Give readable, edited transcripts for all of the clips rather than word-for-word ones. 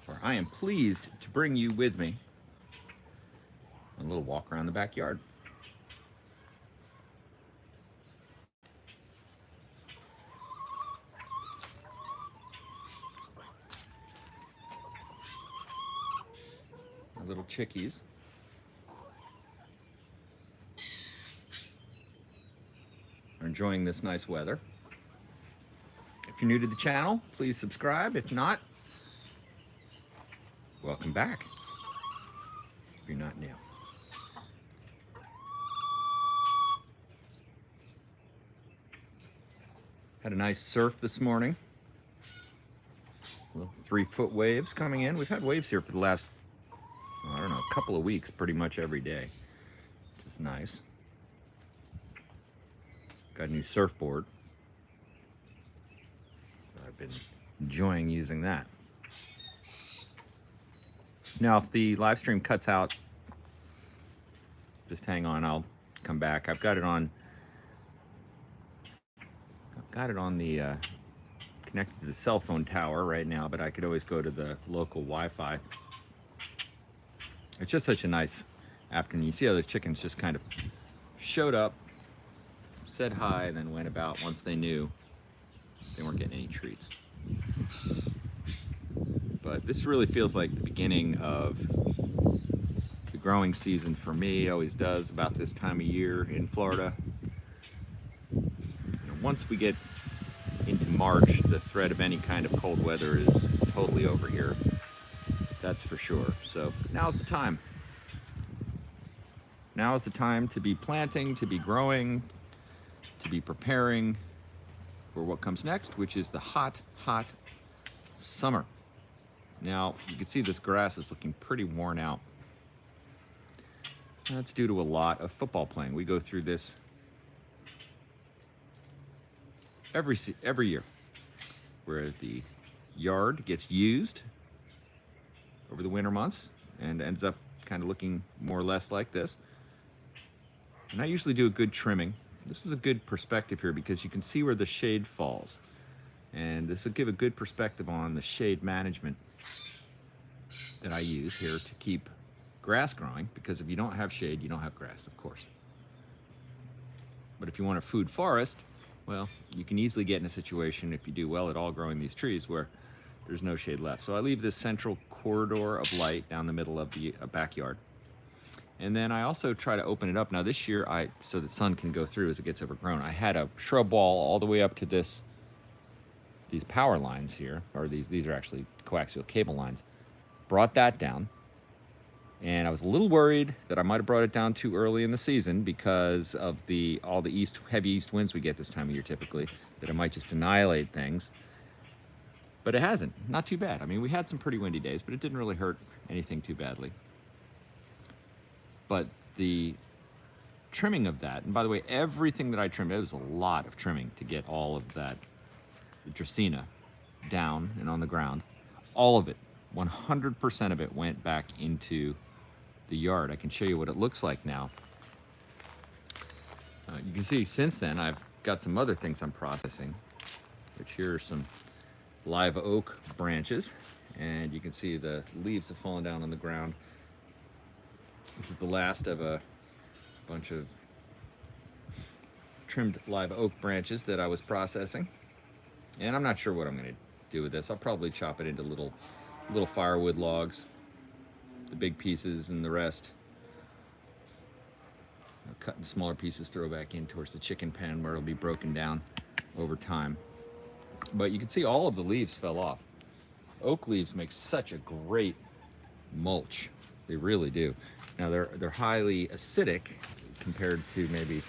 for I am pleased to bring you with me on a little walk around the backyard. Our little chickies are enjoying this nice weather. If you're new to the channel, please subscribe. If not, welcome back. If you're not new. Had a nice surf this morning. Little 3-foot waves coming in. We've had waves here for the last, I don't know, a couple of weeks, pretty much every day, which is nice. Got a new surfboard. So I've been enjoying using that. Now, if the live stream cuts out, just hang on, I'll come back. I've got it on the connected to the cell phone tower right now, but I could always go to the local Wi-Fi. It's just such a nice afternoon. You see how those chickens just kind of showed up, said hi, and then went about once they knew they weren't getting any treats. But this really feels like the beginning of the growing season for me. It always does about this time of year in Florida. Once we get into March, the threat of any kind of cold weather is totally over here. That's for sure. So now's the time. Now is the time to be planting, to be growing, to be preparing for what comes next, which is the hot, hot summer. Now, you can see this grass is looking pretty worn out. That's due to a lot of football playing. We go through this every year, where the yard gets used over the winter months and ends up kind of looking more or less like this. And I usually do a good trimming. This is a good perspective here because you can see where the shade falls. And this will give a good perspective on the shade management that I use here to keep grass growing, because if you don't have shade, you don't have grass, of course. But if you want a food forest, well, you can easily get in a situation, if you do well at all growing these trees, where there's no shade left. So I leave this central corridor of light down the middle of the backyard. And then I also try to open it up. Now this year, so the sun can go through as it gets overgrown, I had a shrub wall all the way up to these power lines here, or these are actually coaxial cable lines. Brought that down. And I was a little worried that I might have brought it down too early in the season because of all the heavy east winds we get this time of year typically, that it might just annihilate things. But it hasn't. Not too bad. I mean, we had some pretty windy days, but it didn't really hurt anything too badly. But the trimming of that, and by the way, everything that I trimmed, it was a lot of trimming to get all of that, the Dracaena, down and on the ground. All of it, 100% of it went back into the yard. I can show you what it looks like now. You can see since then I've got some other things I'm processing, which here are some live oak branches, and you can see the leaves have fallen down on the ground. This is the last of a bunch of trimmed live oak branches that I was processing, and I'm not sure what I'm going to do with this. I'll probably chop it into little firewood logs, the big pieces and the rest I'll cut into smaller pieces, throw back in towards the chicken pen where it'll be broken down over time. But you can see all of the leaves fell off. Oak leaves make such a great mulch. They really do. Now they're highly acidic compared to maybe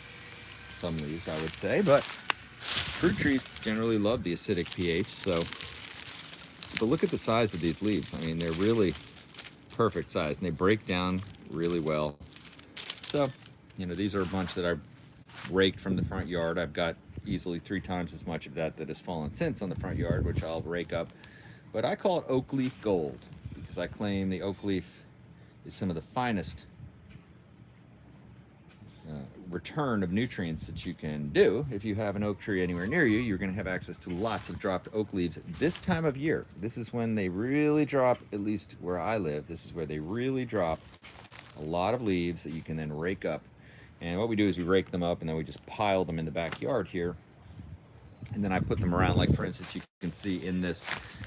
some leaves, I would say, but fruit trees generally love the acidic pH, so. But look at the size of these leaves. I mean, they're really perfect size, and they break down really well. So, you know, these are a bunch that I've raked from the front yard. I've got easily 3 times as much of that has fallen since on the front yard, which I'll rake up. But I call it oak leaf gold because I claim the oak leaf is some of the finest return of nutrients that you can do. If you have an oak tree anywhere near you, you're going to have access to lots of dropped oak leaves this time of year. This is when they really drop, at least where I live. This is where they really drop a lot of leaves that you can then rake up. And what we do is we rake them up and then we just pile them in the backyard here. And then I put them around, like for instance, you can see in this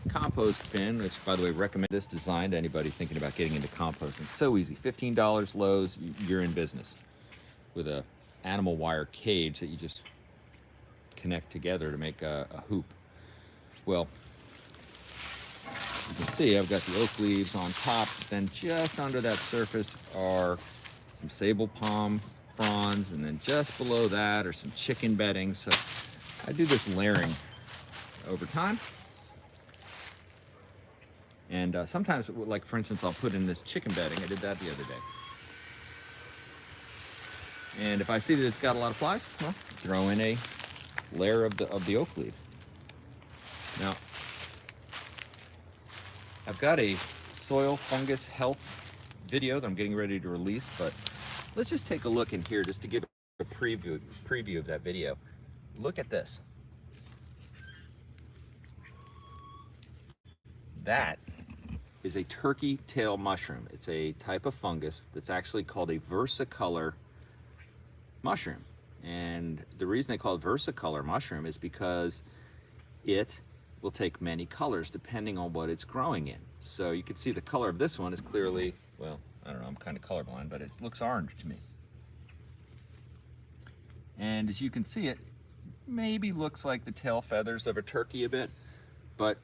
compost bin, which by the way, recommend this design to anybody thinking about getting into composting. So easy, $15 Lowe's, you're in business, with a animal wire cage that you just connect together to make a hoop. Well, you can see I've got the oak leaves on top, then just under that surface are some sable palm fronds, and then just below that are some chicken bedding. So I do this layering over time. And sometimes, like for instance, I'll put in this chicken bedding. I did that the other day. And if I see that it's got a lot of flies, well, throw in a layer of the oak leaves. Now, I've got a soil fungus health video that I'm getting ready to release, but let's just take a look in here just to give a preview of that video. Look at this. That is a turkey tail mushroom. It's a type of fungus that's actually called a versicolor mushroom. And the reason they call it versicolor mushroom is because it will take many colors depending on what it's growing in. So you can see the color of this one is clearly, well, I don't know, I'm kind of colorblind, but it looks orange to me. And as you can see, it maybe looks like the tail feathers of a turkey a bit, but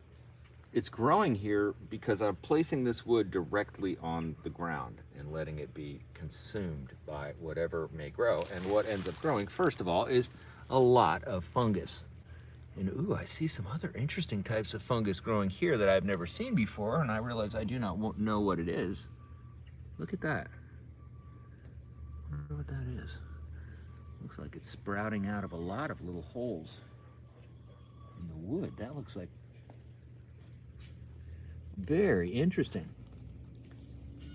it's growing here because I'm placing this wood directly on the ground and letting it be consumed by whatever may grow. And what ends up growing, first of all, is a lot of fungus. And ooh, I see some other interesting types of fungus growing here that I've never seen before, and I realize I do not know what it is. Look at that. I don't know what that is. Looks like it's sprouting out of a lot of little holes in the wood. That looks like very interesting.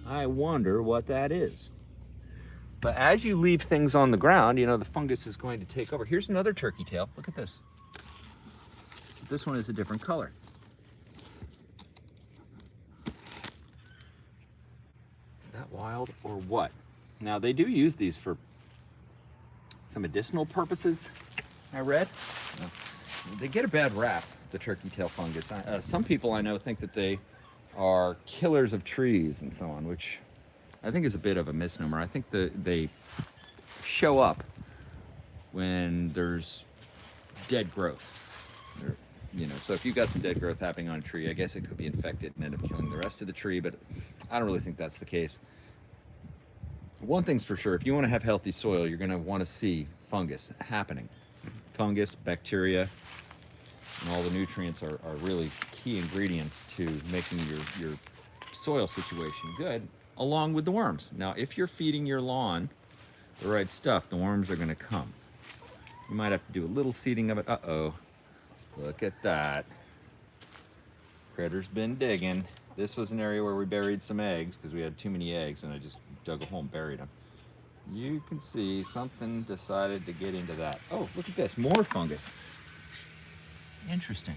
I wonder what that is. But as you leave things on the ground, you know, the fungus is going to take over. Here's another turkey tail. Look at this. This one is a different color. Is that wild or what? Now, they do use these for some medicinal purposes, I read. They get a bad rap, the turkey tail fungus. Some people I know think that they are killers of trees and so on, which I think is a bit of a misnomer. I think that they show up when there's dead growth. You know, so if you've got some dead growth happening on a tree, I guess it could be infected and end up killing the rest of the tree, but I don't really think that's the case. One thing's for sure, if you want to have healthy soil, you're going to want to see fungus happening. Fungus, bacteria, and all the nutrients are really key ingredients to making your soil situation good, along with the worms. Now, if you're feeding your lawn the right stuff, the worms are going to come. You might have to do a little seeding of it. Uh-oh. Look at that. Critter's been digging. This was an area where we buried some eggs because we had too many eggs, and I just dug a hole and buried them. You can see something decided to get into that. Oh, look at this, more fungus. Interesting.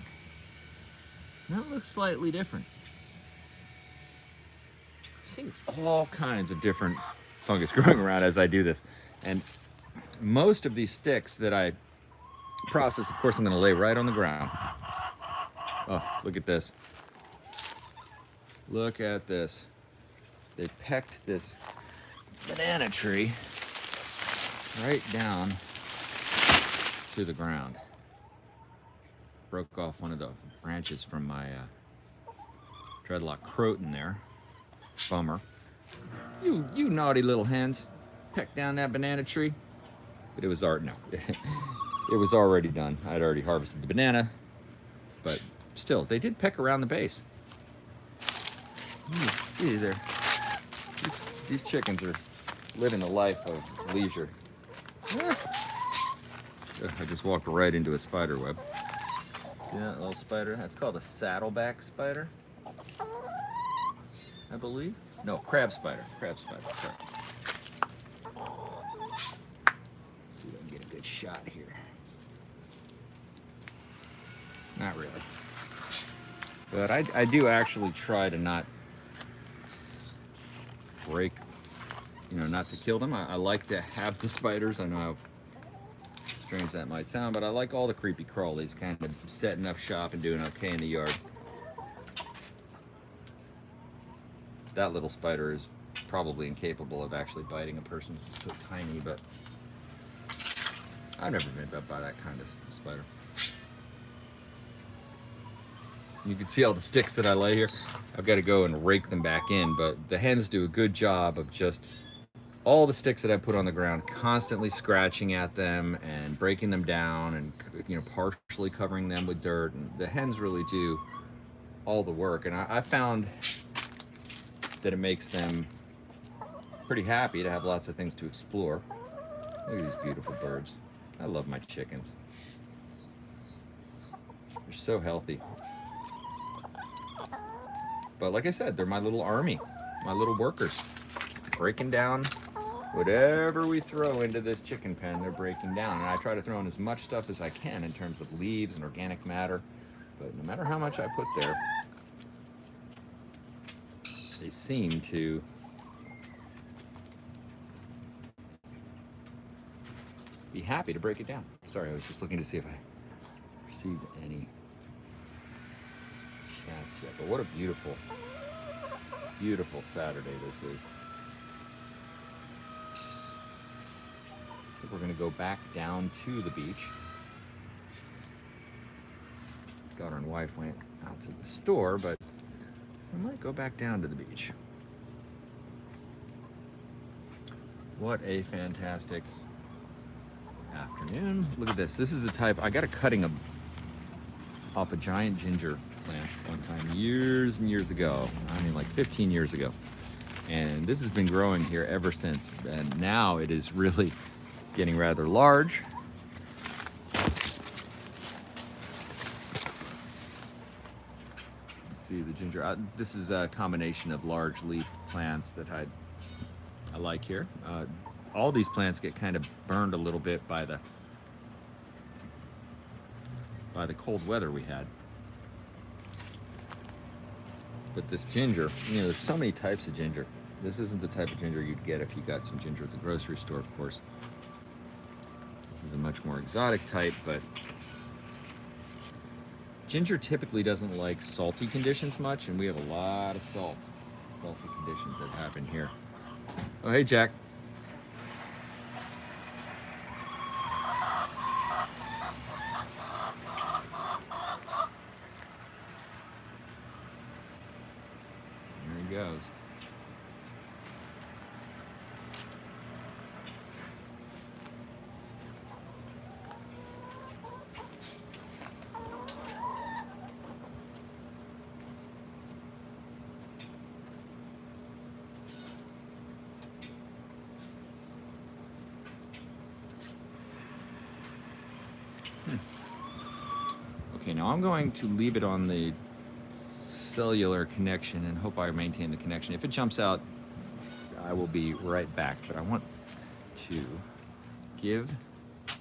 That looks slightly different. I've seen all kinds of different fungus growing around as I do this. And most of these sticks that I process, of course, I'm going to lay right on the ground. Oh, look at this. Look at this. They pecked this banana tree right down to the ground. Broke off one of the branches from my dreadlock croton there. Bummer. You naughty little hens. Pecked down that banana tree. But it was no. It was already done. I'd already harvested the banana. But still, they did peck around the base. You can see there. These chickens are living a life of leisure. I just walked right into a spider web. See that little spider? That's called a saddleback spider, I believe. No, crab spider. Crab spider. Sorry. shot here. Not really. But I do actually try to not break, you know, not to kill them. I like to have the spiders. I know how strange that might sound, but I like all the creepy crawlies kind of setting up shop and doing okay in the yard. That little spider is probably incapable of actually biting a person. It's so tiny, but I've never been bit by that kind of spider. You can see all the sticks that I lay here. I've got to go and rake them back in, but the hens do a good job of just all the sticks that I put on the ground, constantly scratching at them and breaking them down and, you know, partially covering them with dirt. And the hens really do all the work. And I found that it makes them pretty happy to have lots of things to explore. Look at these beautiful birds. I love my chickens. They're so healthy. But like I said, they're my little army, my little workers, breaking down whatever we throw into this chicken pen. They're breaking down, and I try to throw in as much stuff as I can in terms of leaves and organic matter. But no matter how much I put there, they seem to be happy to break it down. Sorry, I was just looking to see if I received any chats yet. But what a beautiful, beautiful Saturday this is. I think we're going to go back down to the beach. Daughter and wife went out to the store, but we might go back down to the beach. What a fantastic afternoon. Look at this. This is a type, I got a cutting off a giant ginger plant one time years and years ago. I mean, like 15 years ago. And this has been growing here ever since. And now it is really getting rather large. See the ginger. This is a combination of large leaf plants that I like here. All these plants get kind of burned a little bit by the cold weather we had. But this ginger, you know, there's so many types of ginger. This isn't the type of ginger you'd get if you got some ginger at the grocery store, of course. This is a much more exotic type, but ginger typically doesn't like salty conditions much, and we have a lot of salty conditions that happen here. Oh, hey, Jack. There he goes. Okay, now I'm going to leave it on the cellular connection and hope I maintain the connection. If it jumps out, I will be right back, but I want to give the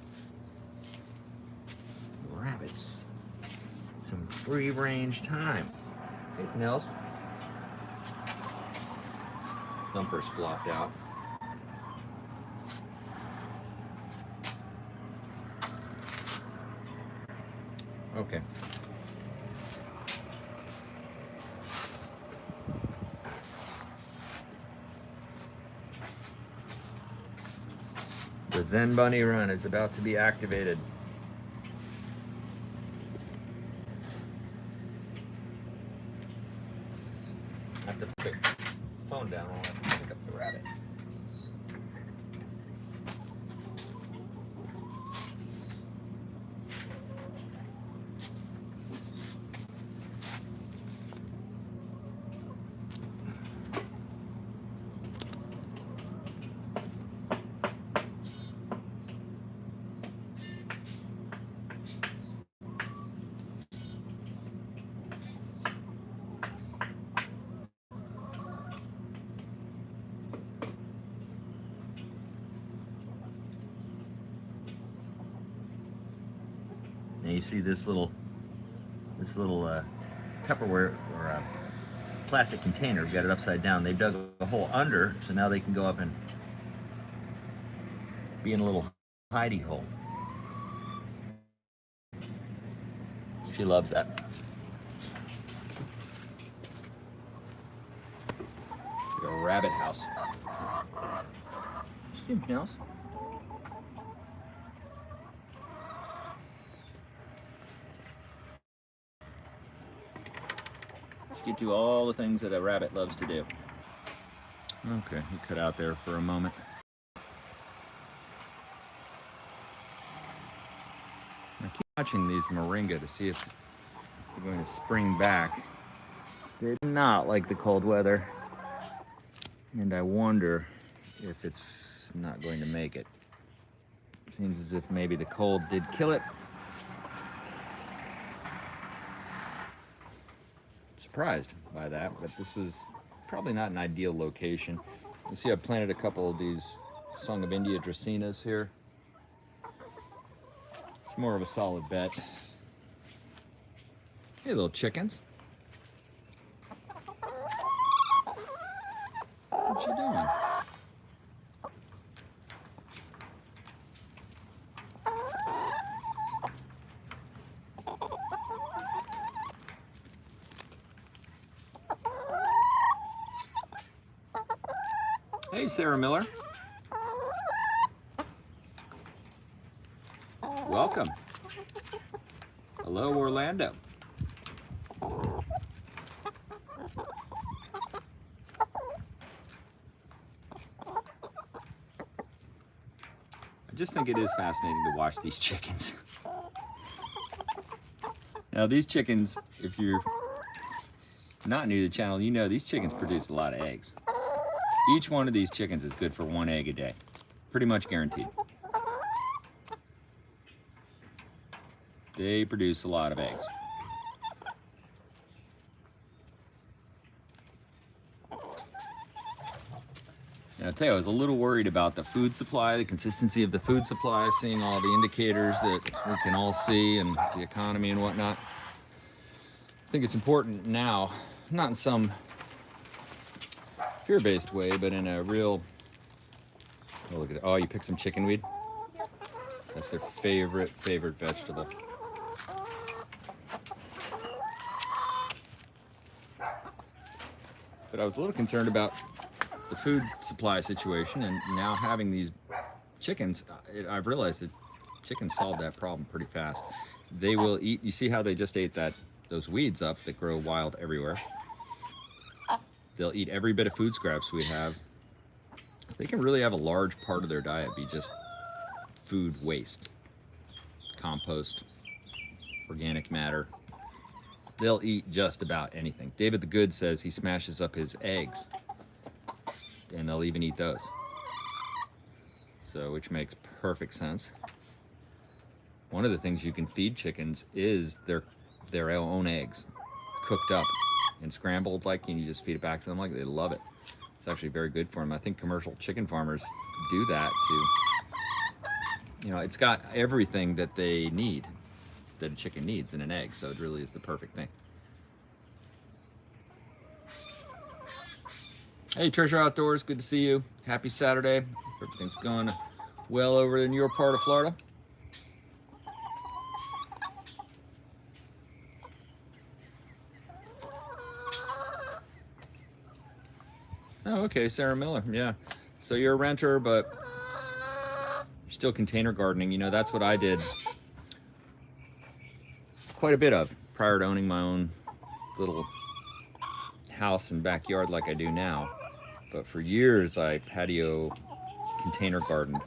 rabbits some free range time. Hey, Nels. Thumper's flopped out. Okay. The Zen Bunny Run is about to be activated. I have to put the phone down while I pick up the rabbit. me, see this little Tupperware or plastic container. We've got it upside down. They've dug a hole under, so now they can go up and be in a little hidey hole. She loves that. Like a rabbit house. Anything else? She can do all the things that a rabbit loves to do. Okay, he cut out there for a moment. I keep watching these moringa to see if they're going to spring back. They did not like the cold weather, and I wonder if it's not going to make it. Seems as if maybe the cold did kill it. Surprised by that, but this was probably not an ideal location. You see, I planted a couple of these Song of India Dracaenas here. It's more of a solid bet. Hey, little chickens. What you doing? Hey, Sarah Miller. Welcome. Hello, Orlando. I just think it is fascinating to watch these chickens. Now, these chickens, if you're not new to the channel, you know these chickens produce a lot of eggs. Each one of these chickens is good for 1 egg a day. Pretty much guaranteed. They produce a lot of eggs. And I'll tell you, I was a little worried about the food supply, the consistency of the food supply, seeing all the indicators that we can all see and the economy and whatnot. I think it's important now, not in some fear-based way, but in a real, oh, look at it. Oh, you picked some chickenweed? That's their favorite vegetable. But I was a little concerned about the food supply situation, and now having these chickens, I've realized that chickens solve that problem pretty fast. They will eat, you see how they just ate those weeds up that grow wild everywhere. They'll eat every bit of food scraps we have. They can really have a large part of their diet be just food waste, compost, organic matter. They'll eat just about anything. David the Good says he smashes up his eggs, and they'll even eat those. So, which makes perfect sense. One of the things you can feed chickens is their own eggs, cooked up and scrambled, like, and you just feed it back to them, like, they love it. It's actually very good for them. I think commercial chicken farmers do that to, you know, it's got everything that they need, that a chicken needs in an egg, so it really is the perfect thing. Hey, Treasure Outdoors, good to see you. Happy Saturday. Everything's going well over in your part of Florida. Oh, okay, Sarah Miller, yeah. So you're a renter, but you're still container gardening. You know, that's what I did quite a bit of prior to owning my own little house and backyard like I do now. But for years, I patio container gardened.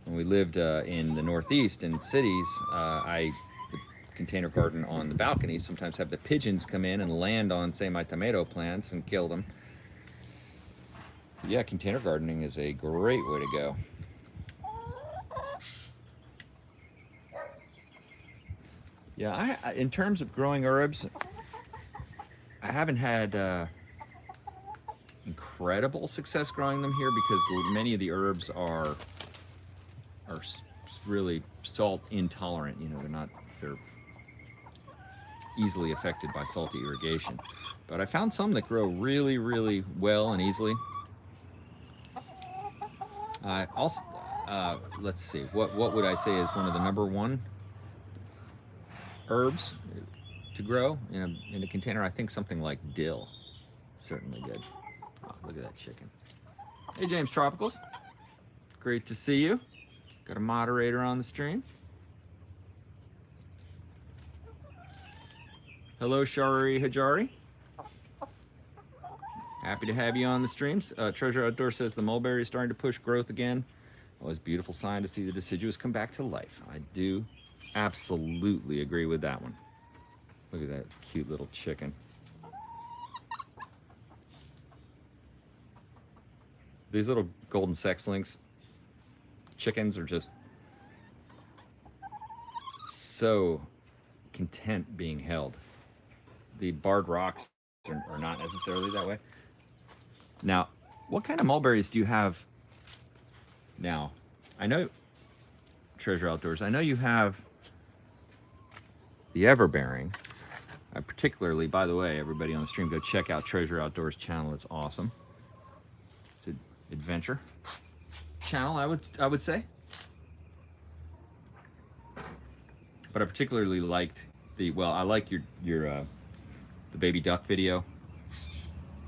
When we lived in the Northeast in cities, I would container garden on the balcony. Sometimes have the pigeons come in and land on, say, my tomato plants and kill them. Yeah, container gardening is a great way to go. Yeah, in terms of growing herbs, I haven't had incredible success growing them here because many of the herbs are really salt intolerant. You know, they're easily affected by salty irrigation. But I found some that grow really, really well and easily. Also, let's see, what would I say is one of the #1 herbs to grow in a container? I think something like dill. Certainly good. Oh, look at that chicken. Hey, James Tropicals. Great to see you. Got a moderator on the stream. Hello, Shari Hajari. Happy to have you on the streams. Treasure Outdoor says the mulberry is starting to push growth again. Always a beautiful sign to see the deciduous come back to life. I do absolutely agree with that one. Look at that cute little chicken. These little golden sex links chickens are just so content being held. The barred rocks are not necessarily that way. Now, what kind of mulberries do you have now? I know, Treasure Outdoors, I know you have the everbearing. Particularly, by the way, everybody on the stream, go check out Treasure Outdoors channel. It's awesome. It's an adventure channel, I would say. But I particularly liked I like your the baby duck video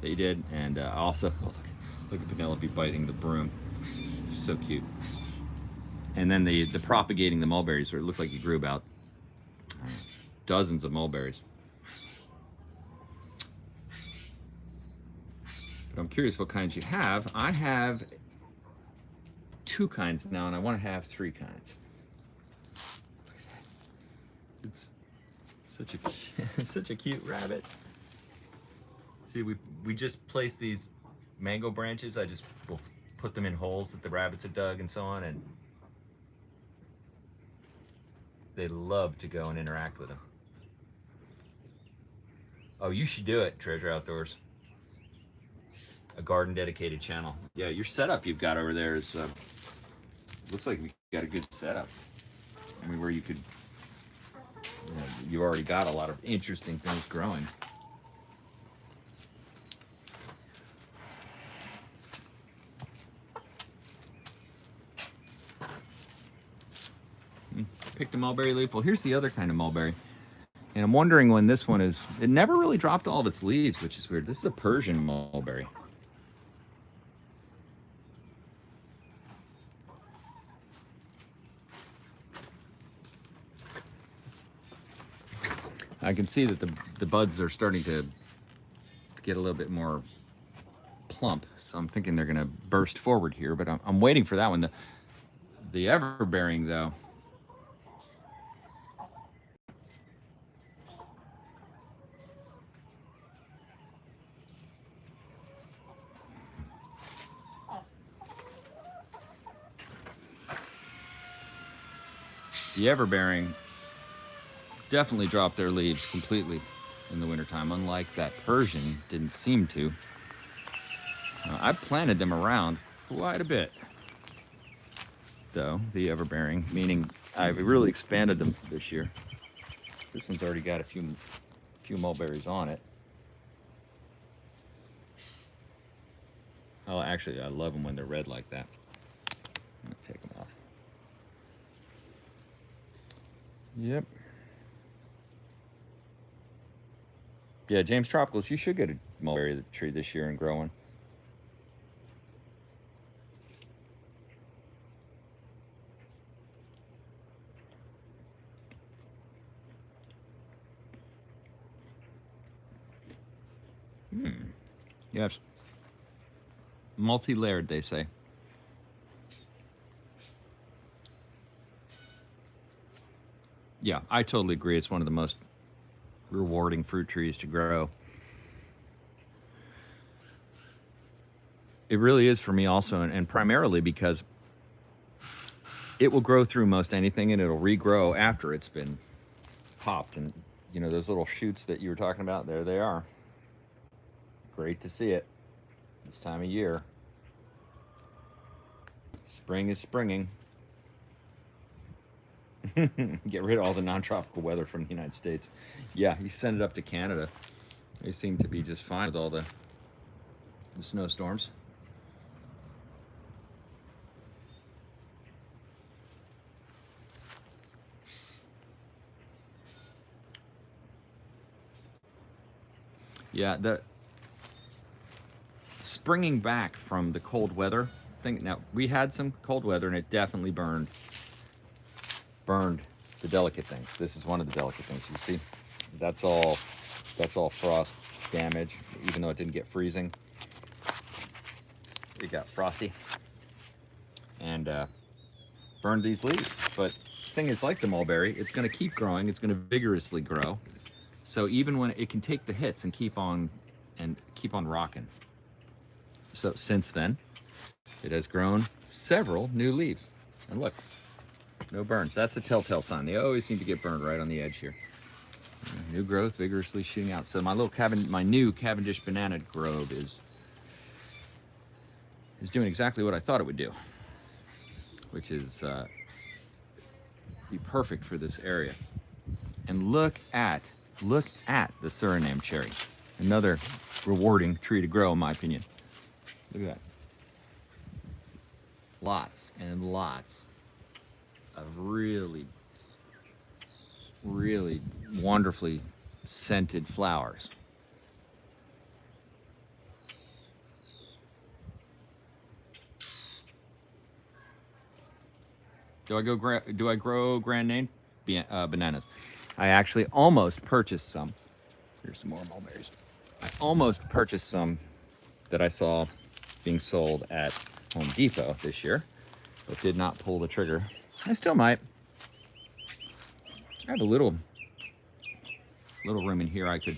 that you did, and also look at Penelope biting the broom. So cute. And then the propagating the mulberries, where it looked like you grew about dozens of mulberries. But I'm curious what kinds you have. I have 2 kinds now, and I want to have 3 kinds. Look at that. It's such a cute rabbit. See, we just placed these mango branches. I just will put them in holes that the rabbits have dug and so on, and they love to go and interact with them. Oh, you should do it, Treasure Outdoors. A garden dedicated channel. Yeah, your setup you've got over there is looks like you got a good setup. I mean, where you could, you already got a lot of interesting things growing. Picked a mulberry leaf. Well, here's the other kind of mulberry. And I'm wondering when this one is, it never really dropped all of its leaves, which is weird. This is a Persian mulberry. I can see that the buds are starting to get a little bit more plump. So I'm thinking they're gonna burst forward here, but I'm waiting for that one. The everbearing though, definitely dropped their leaves completely in the wintertime, unlike that Persian didn't seem to. I planted them around quite a bit, though, the everbearing, meaning I've really expanded them this year. This one's already got a few mulberries on it. Oh, actually, I love them when they're red like that. I'm gonna take them off. Yep. Yeah, James Tropicals, you should get a mulberry tree this year and grow one. Yes. Multi-layered, they say. Yeah, I totally agree. It's one of the most rewarding fruit trees to grow. It really is for me also, and primarily because it will grow through most anything, and it'll regrow after it's been popped. And you know, those little shoots that you were talking about, there they are. Great to see it this time of year. Spring is springing. Get rid of all the non-tropical weather from the United States. Yeah, you send it up to Canada. They seem to be just fine with all the snowstorms. Yeah, the springing back from the cold weather thing. Now, we had some cold weather and it definitely burned the delicate things. This is one of the delicate things. You see, that's all frost damage, even though it didn't get freezing. It got frosty and burned these leaves. But the thing is, like the mulberry, it's going to keep growing. It's going to vigorously grow. So even when it can take the hits and keep on rocking. So since then, it has grown several new leaves. And look, no burns. That's the telltale sign. They always seem to get burned right on the edge here. New growth, vigorously shooting out. So my new Cavendish banana grove is doing exactly what I thought it would do, which is be perfect for this area. And look at the Suriname cherry. Another rewarding tree to grow, in my opinion. Look at that. Lots and lots of really, really wonderfully scented flowers. Do I grow grand name bananas? I actually almost purchased some. Here's some more mulberries. I almost purchased some that I saw being sold at Home Depot this year, but did not pull the trigger. I still might. I have a little room in here I could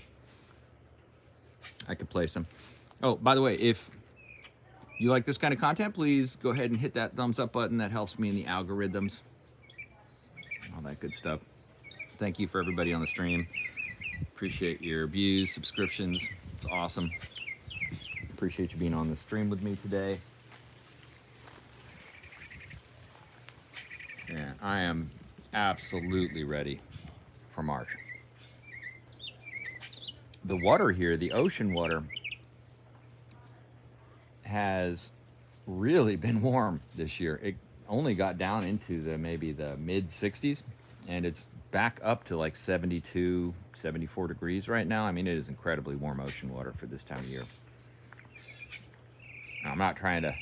place them. Oh, by the way, if you like this kind of content, please go ahead and hit that thumbs up button. That helps me in the algorithms. All that good stuff. Thank you for everybody on the stream. Appreciate your views, subscriptions. It's awesome. Appreciate you being on the stream with me today. Yeah, I am absolutely ready for March. The water here, the ocean water, has really been warm this year. It only got down into maybe the mid 60s, and it's back up to like 72, 74 degrees right now. I mean, it is incredibly warm ocean water for this time of year. Now, I'm not trying to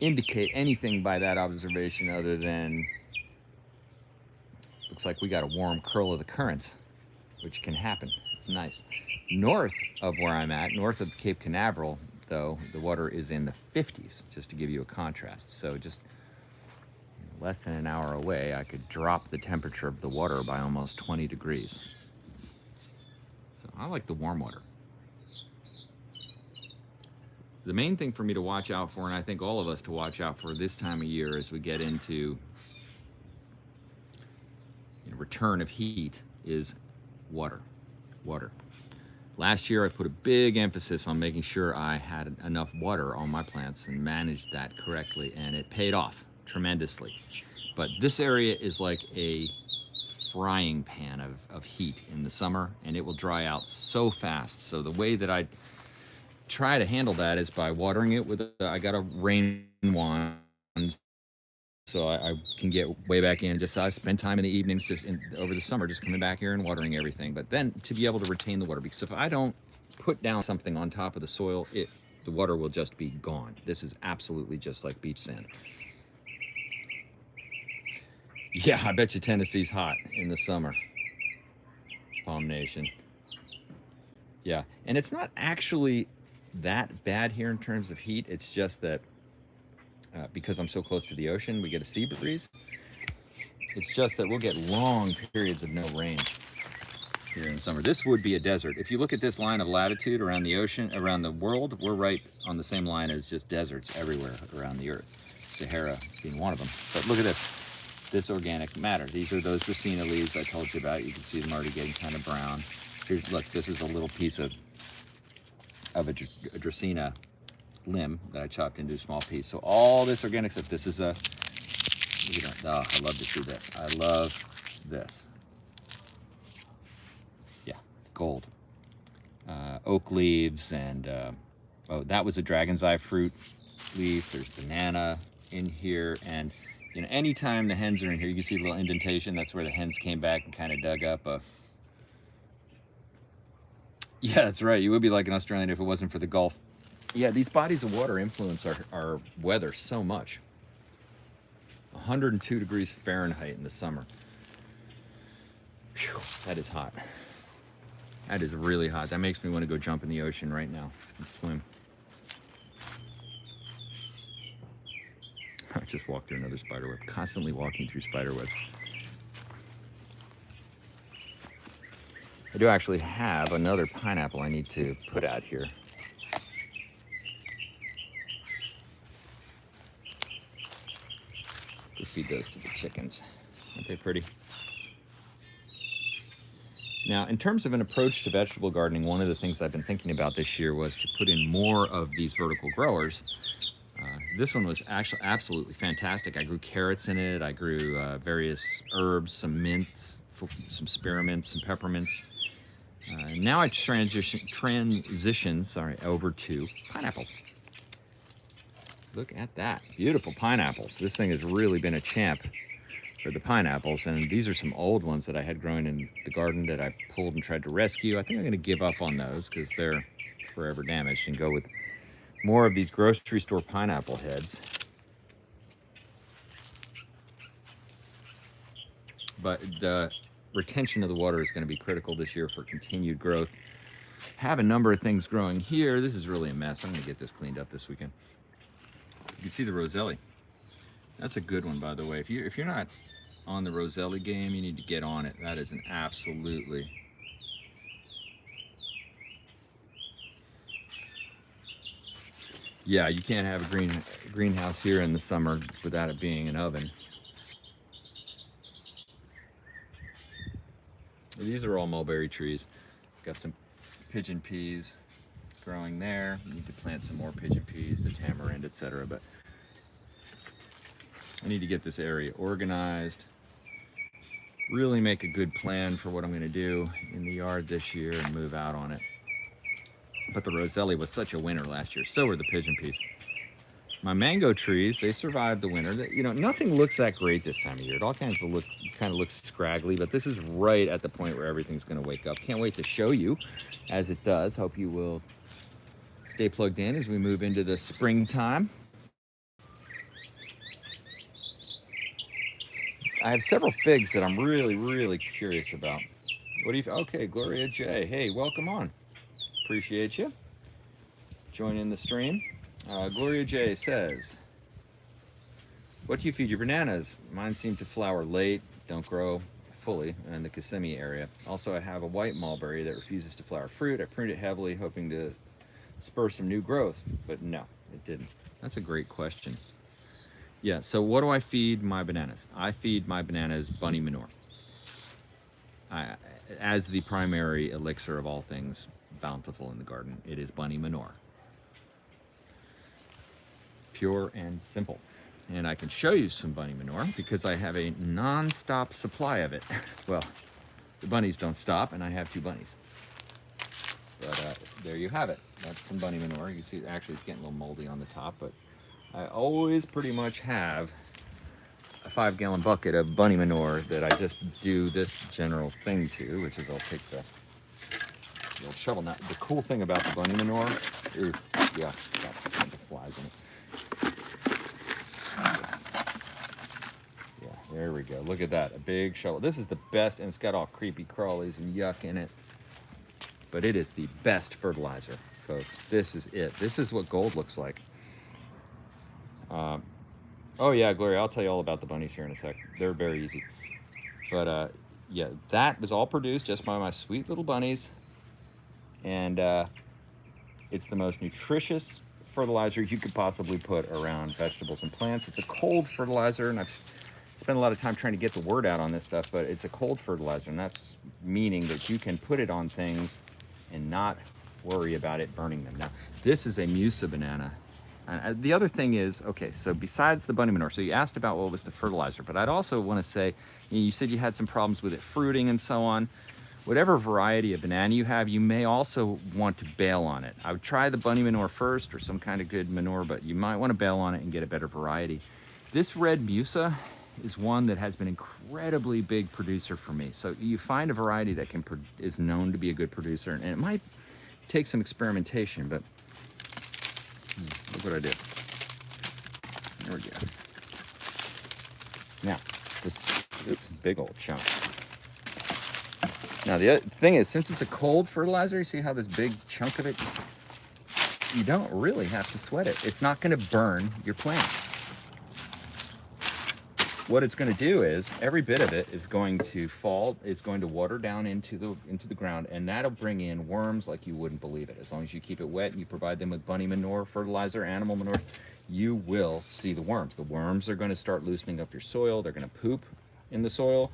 indicate anything by that observation other than looks like we got a warm curl of the currents, which can happen. It's nice. North of where I'm at, north of Cape Canaveral, though, the water is in the 50s, just to give you a contrast. So just less than an hour away, I could drop the temperature of the water by almost 20 degrees. So I like the warm water. The main thing for me to watch out for, and I think all of us to watch out for this time of year as we get into return of heat, is water. Last year I put a big emphasis on making sure I had enough water on my plants and managed that correctly, and it paid off tremendously. But this area is like a frying pan of heat in the summer, and it will dry out so fast. So the way that I try to handle that is by watering it with I got a rain wand, so I can get way back in. Just I spend time in the evenings over the summer just coming back here and watering everything. But then to be able to retain the water, because if I don't put down something on top of the soil, the water will just be gone. This is absolutely just like beach sand. Yeah, I bet you Tennessee's hot in the summer. Palm Nation. Yeah, and it's not actually that bad here in terms of heat. It's just that because I'm so close to the ocean, we get a sea breeze. It's just that we'll get long periods of no rain here in the summer. This would be a desert. If you look at this line of latitude around the ocean, around the world, we're right on the same line as just deserts everywhere around the earth. Sahara being one of them. But look at this. This organic matter. These are those Dracaena leaves I told you about. You can see them already getting kind of brown. Here's, look, this is a little piece of a Dracaena limb that I chopped into a small piece. So all this organic stuff, this is a Look at that. Oh, I love to see this. I love this. Yeah, gold. Oak leaves and, oh, that was a dragon's eye fruit leaf. There's banana in here. And, you know, anytime the hens are in here, you can see a little indentation. That's where the hens came back and kind of dug up a... Yeah, that's right. You would be like an Australian if it wasn't for the Gulf. Yeah, these bodies of water influence our weather so much. 102 degrees Fahrenheit in the summer. Whew, that is hot. That is really hot. That makes me want to go jump in the ocean right now and swim. I just walked through another spider web. Constantly walking through spider webs. I do actually have another pineapple I need to put out here. Go feed those to the chickens. Aren't they pretty? Now, in terms of an approach to vegetable gardening, one of the things I've been thinking about this year was to put in more of these vertical growers. This one was actually absolutely fantastic. I grew carrots in it. I grew various herbs, some mints, some spearmints, some peppermints. Now I transition over to pineapples. Look at that. Beautiful pineapples. This thing has really been a champ for the pineapples, and these are some old ones that I had growing in the garden that I pulled and tried to rescue. I think I'm going to give up on those because they're forever damaged and go with more of these grocery store pineapple heads. But the retention of the water is going to be critical this year for continued growth. Have a number of things growing here. This is really a mess. I'm going to get this cleaned up this weekend. You can see the Roselli. That's a good one, by the way. If you're not on the Roselli game, you need to get on it. That is an absolutely... Yeah, you can't have a greenhouse here in the summer without it being an oven. These are all mulberry trees. Got some pigeon peas growing there. We need to plant some more pigeon peas, the tamarind, etc. But I need to get this area organized, really make a good plan for what I'm going to do in the yard this year and move out on it. But the Roselli was such a winner last year. So were the pigeon peas. My mango trees, they survived the winter. You know, nothing looks that great this time of year. It all kind of looks scraggly, but this is right at the point where everything's going to wake up. Can't wait to show you as it does. Hope you will stay plugged in as we move into the springtime. I have several figs that I'm really, really curious about. What do you... Okay, Gloria J. Hey, welcome on. Appreciate you joining the stream. Gloria J says, what do you feed your bananas? Mine seem to flower late, don't grow fully in the Kissimmee area. Also, I have a white mulberry that refuses to flower fruit. I pruned it heavily, hoping to spur some new growth, but no, it didn't. That's a great question. Yeah, so what do I feed my bananas? I feed my bananas bunny manure. As the primary elixir of all things bountiful in the garden, it is bunny manure. Pure and simple. And I can show you some bunny manure because I have a non-stop supply of it. Well, the bunnies don't stop, and I have 2 bunnies. But there you have it. That's some bunny manure. You see, actually, it's getting a little moldy on the top, but I always pretty much have a 5-gallon bucket of bunny manure that I just do this general thing to, which is I'll take the little shovel. Now, the cool thing about the bunny manure is, yeah, got all kinds of flies in it. Yeah, there we go. Look at that, a big shovel. This is the best, and it's got all creepy crawlies and yuck in it. But it is the best fertilizer, folks. This is it. This is what gold looks like. Oh yeah, Gloria, I'll tell you all about the bunnies here in a sec. They're very easy. But yeah, that was all produced just by my sweet little bunnies. And it's the most nutritious fertilizer you could possibly put around vegetables and plants. It's a cold fertilizer, and I've spent a lot of time trying to get the word out on this stuff, but it's a cold fertilizer, and that's meaning that you can put it on things and not worry about it burning them. Now, this is a Musa banana, The other thing is, okay, so besides the bunny manure, so you asked about what was the fertilizer, but I'd also want to say, you said you had some problems with it fruiting and so on. Whatever variety of banana you have, you may also want to bail on it. I would try the bunny manure first or some kind of good manure, but you might want to bail on it and get a better variety. This red Musa is one that has been incredibly big producer for me. So you find a variety that is known to be a good producer, and it might take some experimentation, but look what I did. There we go. Now, this big old chunk. Now the other thing is, since it's a cold fertilizer, you see how this big chunk of it, you don't really have to sweat it. It's not going to burn your plant. What it's going to do is every bit of it is going to fall, is going to water down into the ground, and that'll bring in worms like you wouldn't believe it. As long as you keep it wet and you provide them with bunny manure, fertilizer, animal manure, you will see the worms. The worms are going to start loosening up your soil. They're going to poop in the soil,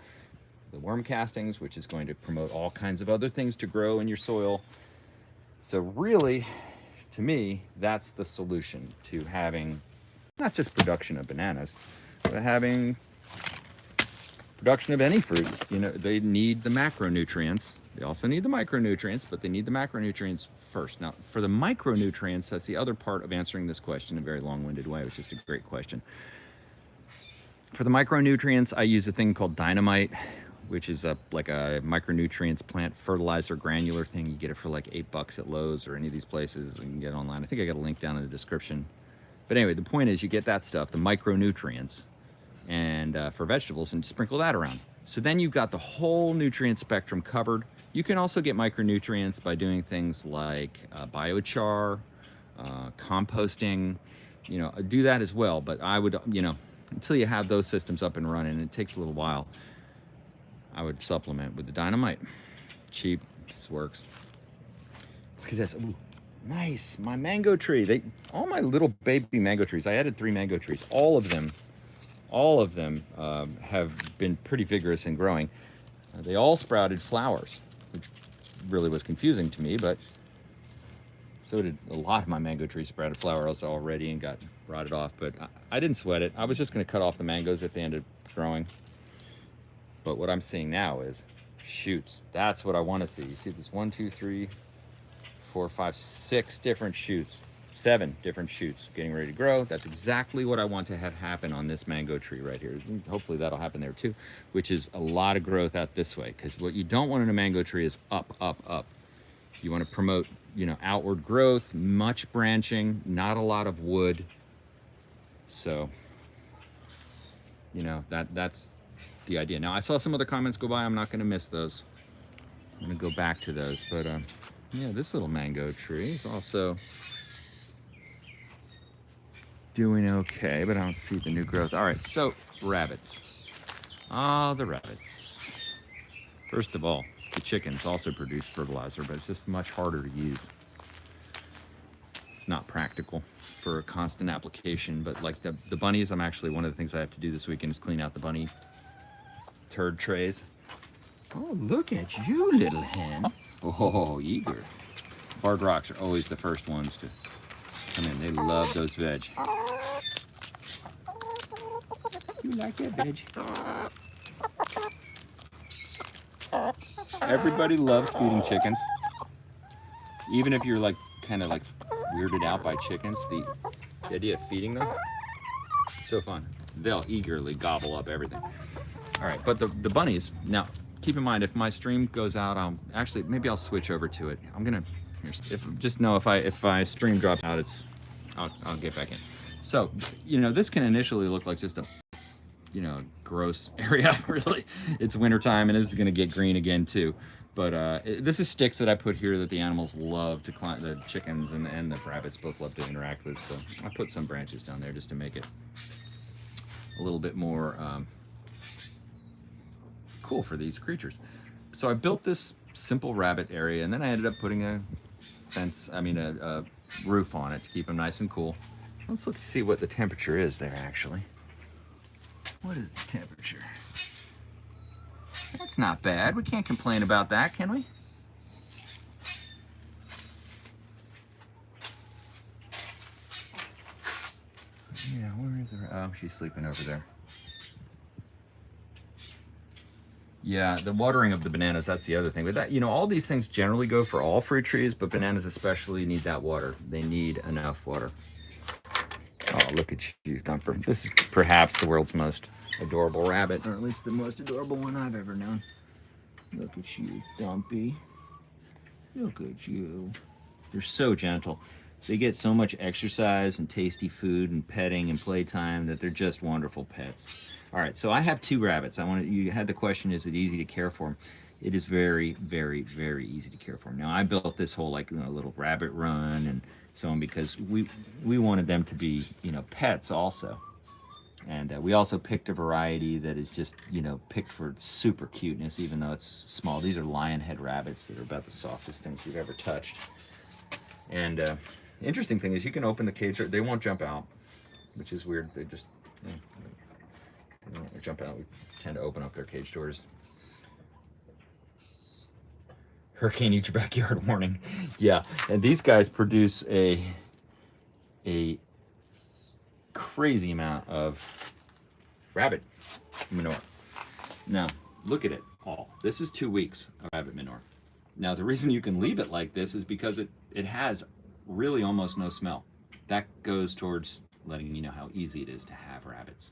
the worm castings, which is going to promote all kinds of other things to grow in your soil. So really, to me, that's the solution to having not just production of bananas, but having production of any fruit. You know, they need the macronutrients. They also need the micronutrients, but they need the macronutrients first. Now, for the micronutrients, that's the other part of answering this question in a very long-winded way. It was just a great question. For the micronutrients, I use a thing called dynamite, which is like a micronutrients plant fertilizer granular thing. You get it for like $8 at Lowe's or any of these places. You can get it online. I think I got a link down in the description. But anyway, the point is you get that stuff, the micronutrients, and for vegetables, and sprinkle that around. So then you've got the whole nutrient spectrum covered. You can also get micronutrients by doing things like biochar, composting, you know, do that as well. But I would, you know, until you have those systems up and running, it takes a little while, I would supplement with the dynamite. Cheap, this works. Look at this. Ooh, nice, my mango tree. All my little baby mango trees, I added 3 mango trees. All of them have been pretty vigorous in growing. They all sprouted flowers, which really was confusing to me, but so did a lot of my mango trees sprouted flowers already and got rotted off, but I didn't sweat it. I was just going to cut off the mangoes if they ended up growing. But what I'm seeing now is shoots. That's what I want to see. You see this 1, 2, 3, 4, 5, 6 different shoots. 7 different shoots getting ready to grow. That's exactly what I want to have happen on this mango tree right here. Hopefully that'll happen there too, which is a lot of growth out this way, because what you don't want in a mango tree is up, up, up. You want to promote, you know, outward growth, much branching, not a lot of wood. So, you know, that's the idea. Now, I saw some other comments go by. I'm not going to miss those. I'm going to go back to those. But, yeah, this little mango tree is also doing okay, but I don't see the new growth. All right, so rabbits. Ah, the rabbits. First of all, the chickens also produce fertilizer, but it's just much harder to use. It's not practical for a constant application, but like the bunnies, I'm actually, one of the things I have to do this weekend is clean out the bunny turd trays. Oh, look at you, little hen. Oh, eager. Barred rocks are always the first ones to come in. They love those veg. You like that veg? Everybody loves feeding chickens. Even if you're like kind of like weirded out by chickens, the idea of feeding them, so fun. They'll eagerly gobble up everything. All right, but the bunnies, now keep in mind, if my stream goes out, maybe I'll switch over to it. I'm gonna, just know if I stream drops out, I'll get back in. So, you know, this can initially look like just a, you know, gross area, really. It's wintertime and it's gonna get green again too. But this is sticks that I put here that the animals love to climb, the chickens and the rabbits both love to interact with. So I put some branches down there just to make it a little bit more cool for these creatures. So I built this simple rabbit area, and then I ended up putting a roof on it to keep them nice and cool. Let's look to see what the temperature is there actually. What is the temperature? That's not bad. We can't complain about that, can we? Oh, she's sleeping over there. Yeah, the watering of the bananas, that's the other thing. But that, you know, all these things generally go for all fruit trees, but bananas especially need that water. They need enough water. Oh, look at you, Thumper. This is perhaps the world's most adorable rabbit, or at least the most adorable one I've ever known. Look at you, Thumpy. Look at you. They're so gentle. They get so much exercise and tasty food and petting and playtime that they're just wonderful pets. All right, so I have 2 rabbits. You had the question, is it easy to care for them? It is very, very, very easy to care for them. Now, I built this whole little rabbit run and so on because we wanted them to be, pets also. And we also picked a variety that is just, picked for super cuteness, even though it's small. These are Lionhead Rabbits that are about the softest things you've ever touched. And interesting thing is you can open the cage. They won't jump out, which is weird. They just they don't jump out. We tend to open up their cage doors. Hurricane Eat Your Backyard warning. Yeah, and these guys produce a crazy amount of rabbit manure. Now, look at it all. This is 2 weeks of rabbit manure. Now, the reason you can leave it like this is because it has really almost no smell. That goes towards letting you know how easy it is to have rabbits.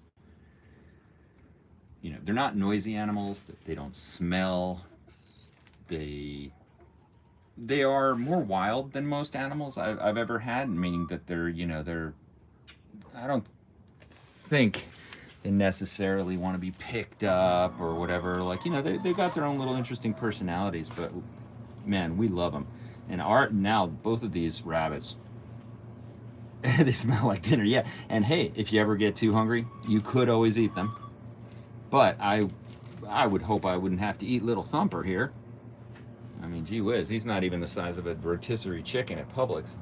They're not noisy animals. They don't smell. They are more wild than most animals I've ever had, meaning that they're I don't think they necessarily want to be picked up or whatever. They've got their own little interesting personalities, but man, we love them. And now both of these rabbits, they smell like dinner. Yeah, and hey, if you ever get too hungry, you could always eat them. But I would hope I wouldn't have to eat little Thumper here. I mean, gee whiz, he's not even the size of a rotisserie chicken at Publix.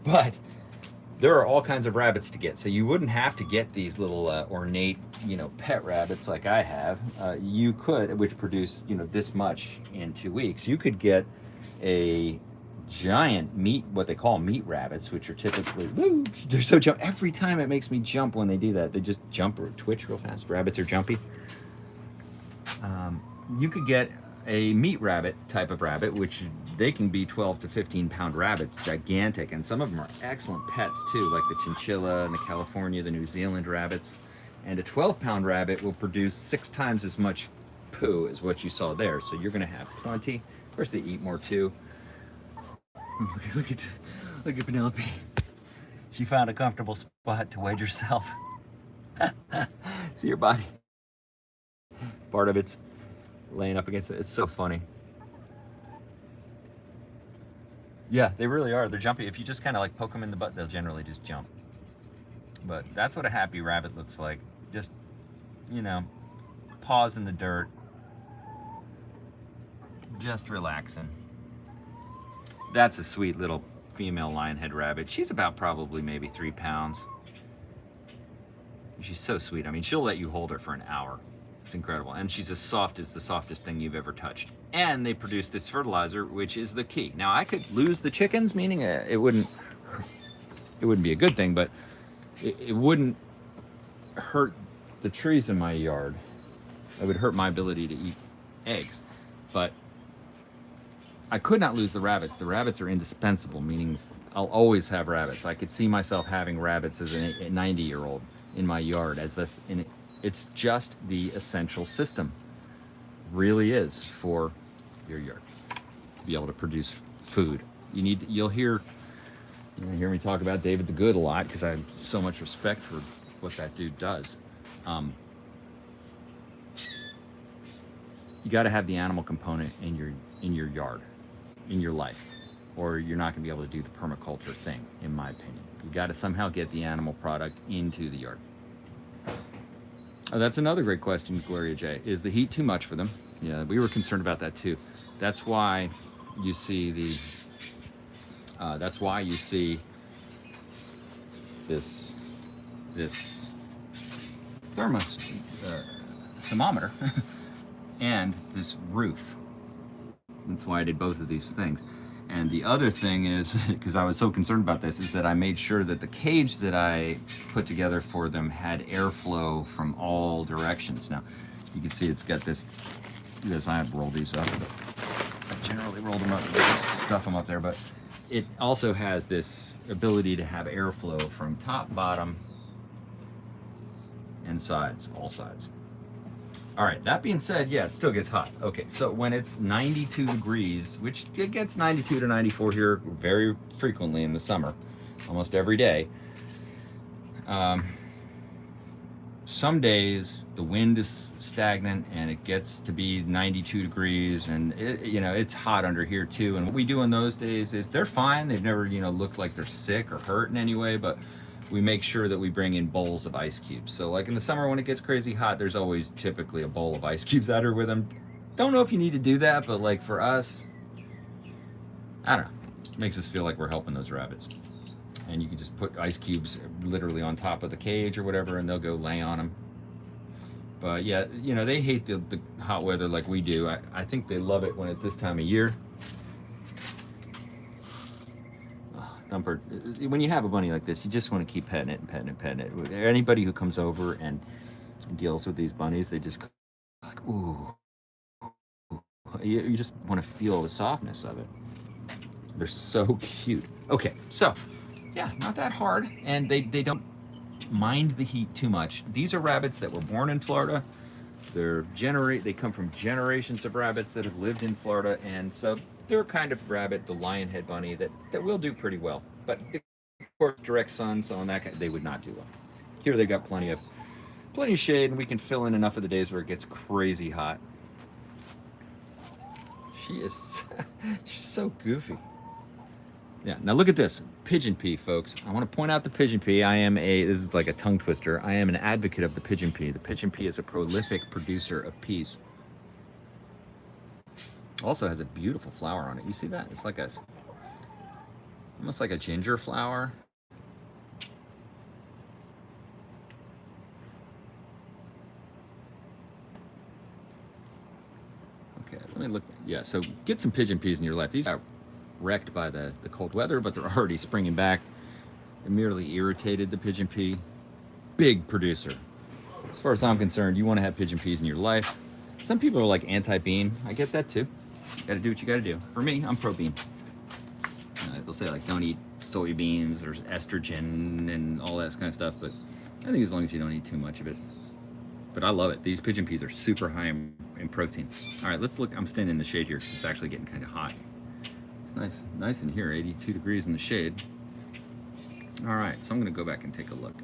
But there are all kinds of rabbits to get, so you wouldn't have to get these little ornate, pet rabbits like I have. You could, which produce, this much in 2 weeks. You could get a giant what they call meat rabbits, which are typically, woo, they're so jump. Every time it makes me jump when they do that. They just jump or twitch real fast. Rabbits are jumpy. You could get a meat rabbit type of rabbit, which they can be 12 to 15 pound rabbits, gigantic, and some of them are excellent pets too, like the chinchilla and the California, the New Zealand rabbits. And a 12-pound rabbit will produce 6 times as much poo as what you saw there, so you're going to have plenty. Of course, they eat more too. Oh, look at Penelope. She found a comfortable spot to wedge herself. See her body? Part of it's laying up against it. It's so funny. Yeah, they really are. They're jumpy. If you just kind of poke them in the butt, they'll generally just jump. But that's what a happy rabbit looks like. Just, paws in the dirt. Just relaxing. That's a sweet little female Lionhead Rabbit. She's about probably maybe 3 pounds. She's so sweet. I mean, she'll let you hold her for an hour. It's incredible. And she's as soft as the softest thing you've ever touched. And they produce this fertilizer, which is the key. Now, I could lose the chickens, meaning it wouldn't be a good thing, but it wouldn't hurt the trees in my yard. It would hurt my ability to eat eggs. But I could not lose the rabbits. The rabbits are indispensable, meaning I'll always have rabbits. I could see myself having rabbits as a 90-year-old in my yard. It's just the essential system. Really is for your yard to be able to produce food. You'll hear me talk about David the Good a lot because I have so much respect for what that dude does. You got to have the animal component in your yard, in your life, or you're not going to be able to do the permaculture thing, in my opinion. You got to somehow get the animal product into the yard. Oh, that's another great question, Gloria J. Is the heat too much for them? Yeah, we were concerned about that too. That's why you see this thermometer and this roof. That's why I did both of these things. And the other thing is, because I was so concerned about this, is that I made sure that the cage that I put together for them had airflow from all directions. Now, you can see it's got this, I have rolled these up. I generally roll them up and just stuff them up there, but it also has this ability to have airflow from top, bottom, and sides, all sides. All right, that being said, yeah, it still gets hot. Okay, so when it's 92 degrees, which it gets 92 to 94 here very frequently in the summer, almost every day. Some days the wind is stagnant and it gets to be 92 degrees and it's hot under here too. And what we do in those days is they're fine. They've never, looked like they're sick or hurt in any way, but we make sure that we bring in bowls of ice cubes. So like in the summer when it gets crazy hot, there's always typically a bowl of ice cubes out here with them. Don't know if you need to do that, but like for us, I don't know, it makes us feel like we're helping those rabbits. And you can just put ice cubes literally on top of the cage or whatever, and they'll go lay on them. But yeah, they hate the hot weather like we do. I think they love it when it's this time of year. Thumper, when you have a bunny like this, you just want to keep petting it and petting it and petting it. Anybody who comes over and deals with these bunnies, they just like, ooh. You just want to feel the softness of it. They're so cute. Okay, so yeah, not that hard, and they don't mind the heat too much. These are rabbits that were born in Florida. They come from generations of rabbits that have lived in Florida, and so they're a kind of rabbit, the lionhead bunny, that will do pretty well. But of course, direct sun, so on that, they would not do well. Here they got plenty of shade, and we can fill in enough of the days where it gets crazy hot. She's so goofy. Yeah, now look at this, Pigeon Pee, folks. I want to point out the Pigeon Pee. This is like a tongue twister. I am an advocate of the Pigeon Pee. The Pigeon Pee is a prolific producer of peas. Also has a beautiful flower on it. You see that? It's like almost like a ginger flower. Okay, let me look. Yeah, so get some pigeon peas in your life. These are wrecked by the cold weather, but they're already springing back. It merely irritated the Pigeon Pee. Big producer. As far as I'm concerned, you want to have pigeon peas in your life. Some people are like anti-bean. I get that too. You gotta do what you gotta do. For me, I'm pro-bean. They'll say like don't eat soybeans, there's estrogen and all that kind of stuff, but I think as long as you don't eat too much of it. But I love it. These pigeon peas are super high in protein. All right, let's look. I'm standing in the shade here because it's actually getting kind of hot. It's nice in here, 82 degrees in the shade. All right, so I'm gonna go back and take a look.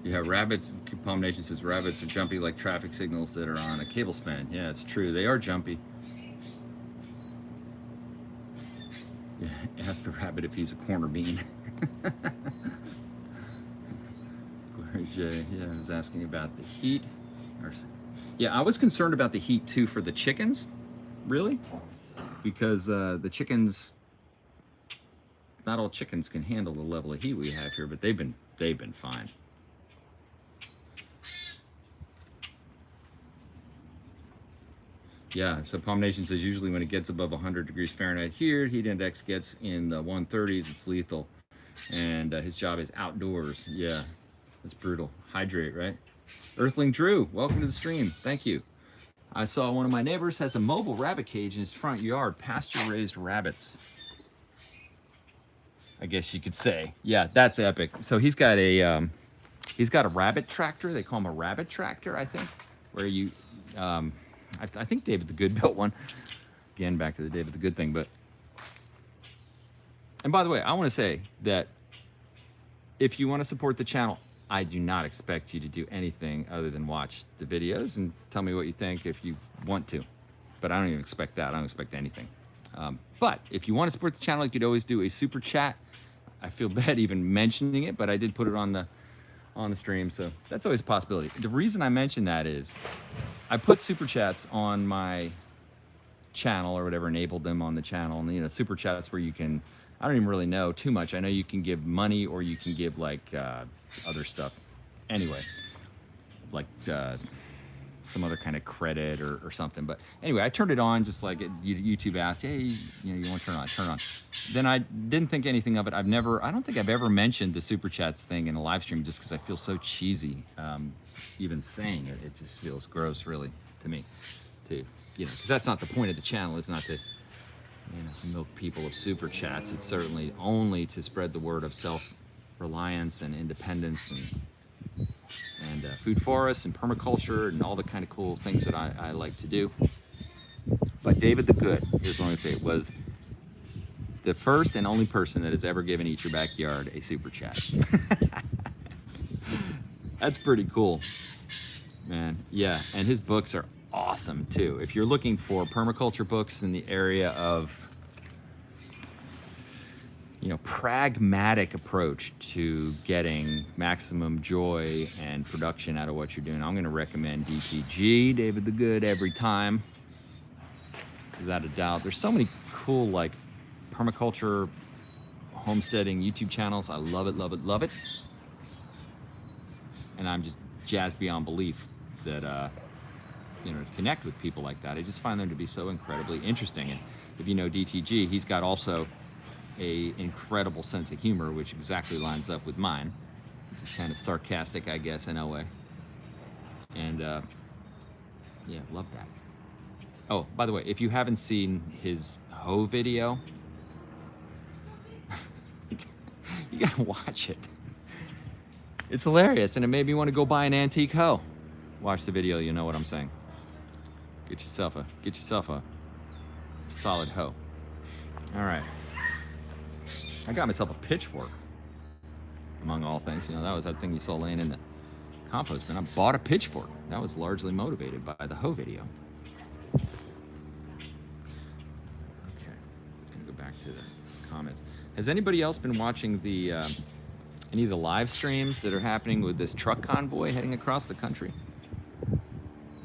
Yeah, rabbits, Palm Nation says rabbits are jumpy like traffic signals that are on a cable span. Yeah, it's true, they are jumpy. Yeah, ask the rabbit if he's a corner bean. Glory J, yeah, I was asking about the heat. Yeah, I was concerned about the heat too for the chickens, really, because the chickens, not all chickens can handle the level of heat we have here, but they've been fine. Yeah, so Palm Nation says usually when it gets above 100 degrees Fahrenheit here, heat index gets in the 130s, it's lethal. And his job is outdoors. Yeah, that's brutal. Hydrate, right? Earthling Drew, welcome to the stream. Thank you. I saw one of my neighbors has a mobile rabbit cage in his front yard, pasture-raised rabbits. I guess you could say. Yeah, that's epic. So he's got a rabbit tractor. They call him a rabbit tractor, I think, where you I think David the Good built one. Again, back to the David the Good thing. And by the way, I want to say that if you want to support the channel, I do not expect you to do anything other than watch the videos and tell me what you think if you want to. But I don't even expect that. I don't expect anything. But if you want to support the channel, you could always do a super chat. I feel bad even mentioning it, but I did put it on the stream, so that's always a possibility. The reason I mention that is I put super chats on my channel or whatever, enabled them on the channel, and super chats where you can, I don't even really know too much. I know you can give money or you can give like other stuff. Anyway, like some other kind of credit or something. But anyway, I turned it on just like YouTube asked, hey, you want to turn it on? Turn it on. Then I didn't think anything of it. I don't think I've ever mentioned the super chats thing in a live stream just because I feel so cheesy. Even saying it, it just feels gross, really, to me. Because that's not the point of the channel. It's not to milk people of super chats. It's certainly only to spread the word of self-reliance and independence and food forests and permaculture and all the kind of cool things that I like to do. But David the Good, here's what I'm going to say, was the first and only person that has ever given Eat Your Backyard a super chat. That's pretty cool, man. Yeah, and his books are awesome too. If you're looking for permaculture books in the area of pragmatic approach to getting maximum joy and production out of what you're doing, I'm going to recommend DTG, David the Good, every time, without a doubt. There's so many cool like permaculture homesteading YouTube channels. I love it, love it, love it. And I'm just jazzed beyond belief that to connect with people like that. I just find them to be so incredibly interesting. And if you know DTG, he's got also a incredible sense of humor, which exactly lines up with mine. Just kind of sarcastic, I guess, in a way. And yeah, love that. Oh, by the way, if you haven't seen his hoe video, you gotta watch it. It's hilarious, and it made me want to go buy an antique hoe. Watch the video, you know what I'm saying. Get yourself a solid hoe. All right. I got myself a pitchfork, among all things. That was that thing you saw laying in the compost bin. I bought a pitchfork. That was largely motivated by the hoe video. Okay, gonna go back to the comments. Has anybody else been watching the any of the live streams that are happening with this truck convoy heading across the country?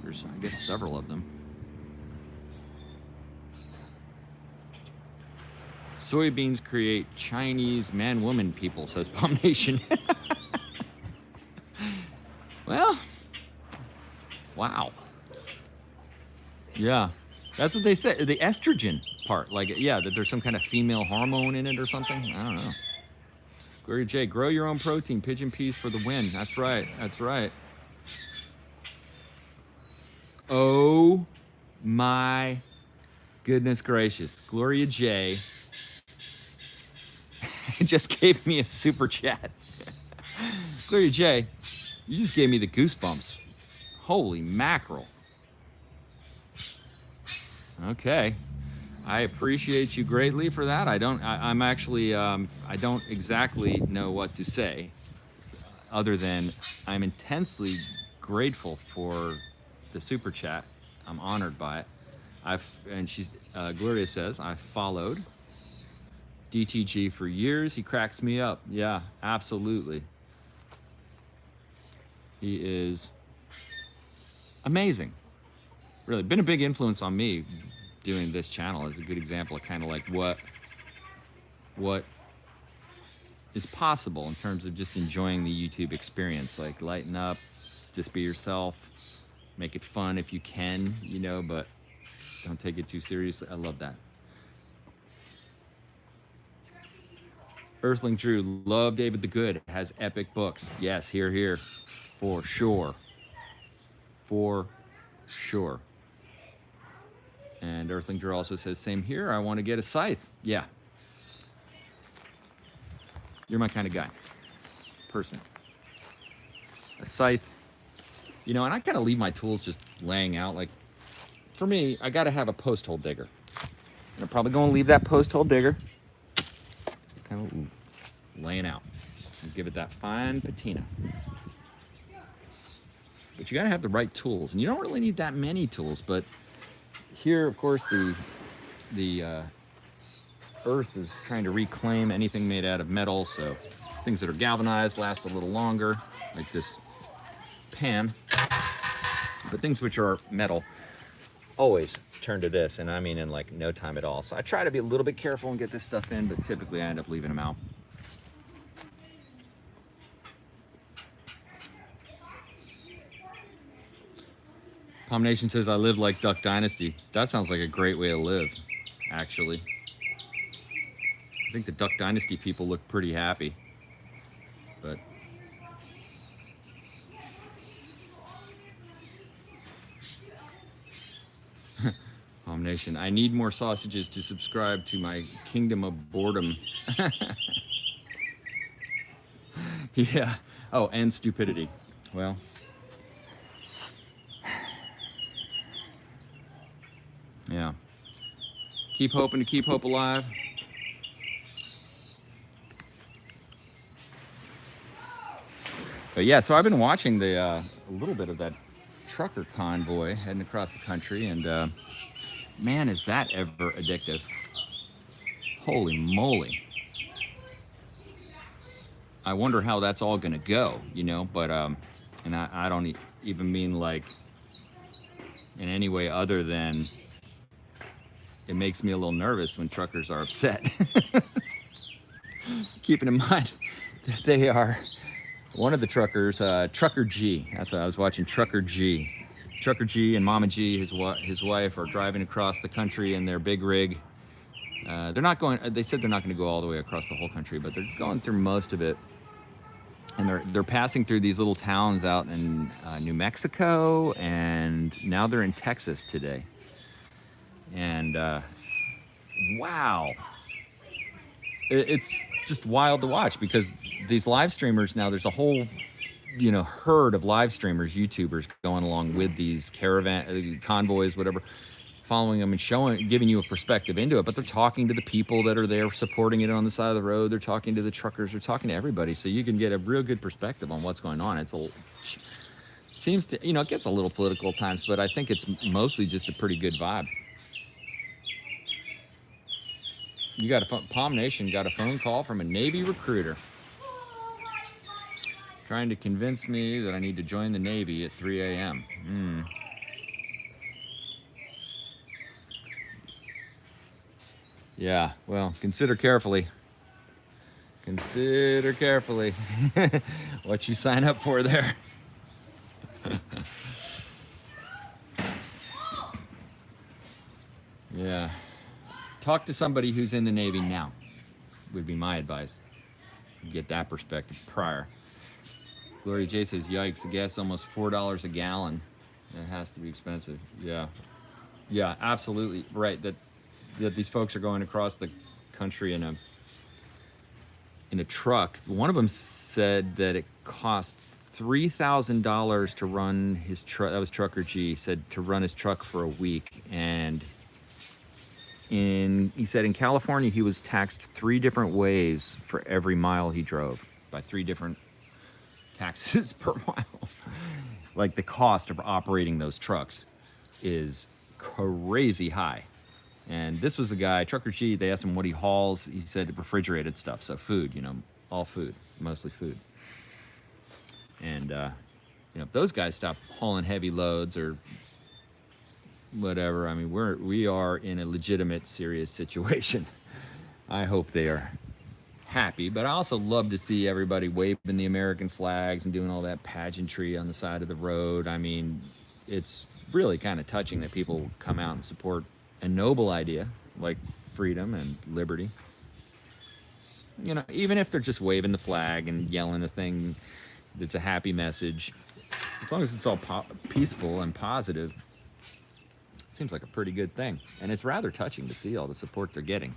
There's, I guess, several of them. Soybeans create Chinese man-woman people, says Palm Nation. Well, wow. Yeah, that's what they said. The estrogen part, like, yeah, that there's some kind of female hormone in it or something. I don't know. Gloria J, grow your own protein. Pigeon peas for the win. That's right. That's right. Oh my goodness gracious. Gloria J just gave me a super chat. Gloria J, you just gave me the goosebumps. Holy mackerel. Okay. I appreciate you greatly for that. I'm actually, I don't exactly know what to say other than I'm intensely grateful for the super chat. I'm honored by it. Gloria says, I followed DTG for years. He cracks me up. Yeah, absolutely. He is amazing. Really been a big influence on me. Doing this channel is a good example of kind of like what is possible in terms of just enjoying the YouTube experience. Like, lighten up, just be yourself, make it fun if you can, but don't take it too seriously. I love that. Earthling Drew, love David the Good, has epic books. Yes, here, for sure. For sure. And Earthling Drew also says, same here, I want to get a scythe. Yeah. You're my kind of guy. Person. A scythe. And I kind of leave my tools just laying out. Like, for me, I got to have a post hole digger. And I'm probably going to leave that post hole digger kind of laying out and give it that fine patina. But you got to have the right tools. And you don't really need that many tools, but here, of course, the earth is trying to reclaim anything made out of metal, so things that are galvanized last a little longer, like this pan. But things which are metal always turn to this, and I mean in like no time at all. So I try to be a little bit careful and get this stuff in, but typically I end up leaving them out. Palm Nation says I live like Duck Dynasty. That sounds like a great way to live, actually. I think the Duck Dynasty people look pretty happy. But Palm Nation, I need more sausages to subscribe to my Kingdom of Boredom. Yeah. Oh, and stupidity. Well, yeah. Keep hoping to keep hope alive. But yeah, so I've been watching a little bit of that trucker convoy heading across the country, and man, is that ever addictive. Holy moly. I wonder how that's all gonna go, you know, but and I don't even mean like in any way other than it makes me a little nervous when truckers are upset. Keeping in mind that they are one of the truckers, Trucker G. That's what I was watching. Trucker G and Mama G, his wife, are driving across the country in their big rig. They're not going. They said they're not going to go all the way across the whole country, but they're going through most of it. And they're passing through these little towns out in New Mexico, and now they're in Texas today. And wow, it's just wild to watch, because these live streamers now, there's a whole, you know, herd of live streamers, YouTubers going along with these convoys, whatever, following them and giving you a perspective into it. But they're talking to the people that are there supporting it on the side of the road. They're talking to the truckers. They're talking to everybody, so you can get a real good perspective on what's going on. Seems to, you know, it gets a little political at times, but I think it's mostly just a pretty good vibe. You got Palm Nation got a phone call from a Navy recruiter trying to convince me that I need to join the Navy at 3 a.m. Yeah, well, consider carefully. Consider carefully what you sign up for there. Yeah. Talk to somebody who's in the Navy now, would be my advice. Get that perspective prior. Gloria J says, yikes, the gas is almost $4 a gallon. It has to be expensive. Yeah. Yeah, absolutely. Right. That these folks are going across the country in a truck. One of them said that it costs $3,000 to run his truck. That was Trucker G, said to run his truck for a week. And he said in California, he was taxed 3 different ways for every mile he drove, by 3 different taxes per mile. Like, the cost of operating those trucks is crazy high. And this was the guy, Trucker G, they asked him what he hauls. He said refrigerated stuff, so food, you know, all food, mostly food. And, you know, if those guys stop hauling heavy loads or whatever, I mean, we are in a legitimate, serious situation. I hope they are happy, but I also love to see everybody waving the American flags and doing all that pageantry on the side of the road. I mean, it's really kind of touching that people come out and support a noble idea like freedom and liberty. You know, even if they're just waving the flag and yelling a thing that's a happy message, as long as it's all peaceful and positive, seems like a pretty good thing. And it's rather touching to see all the support they're getting,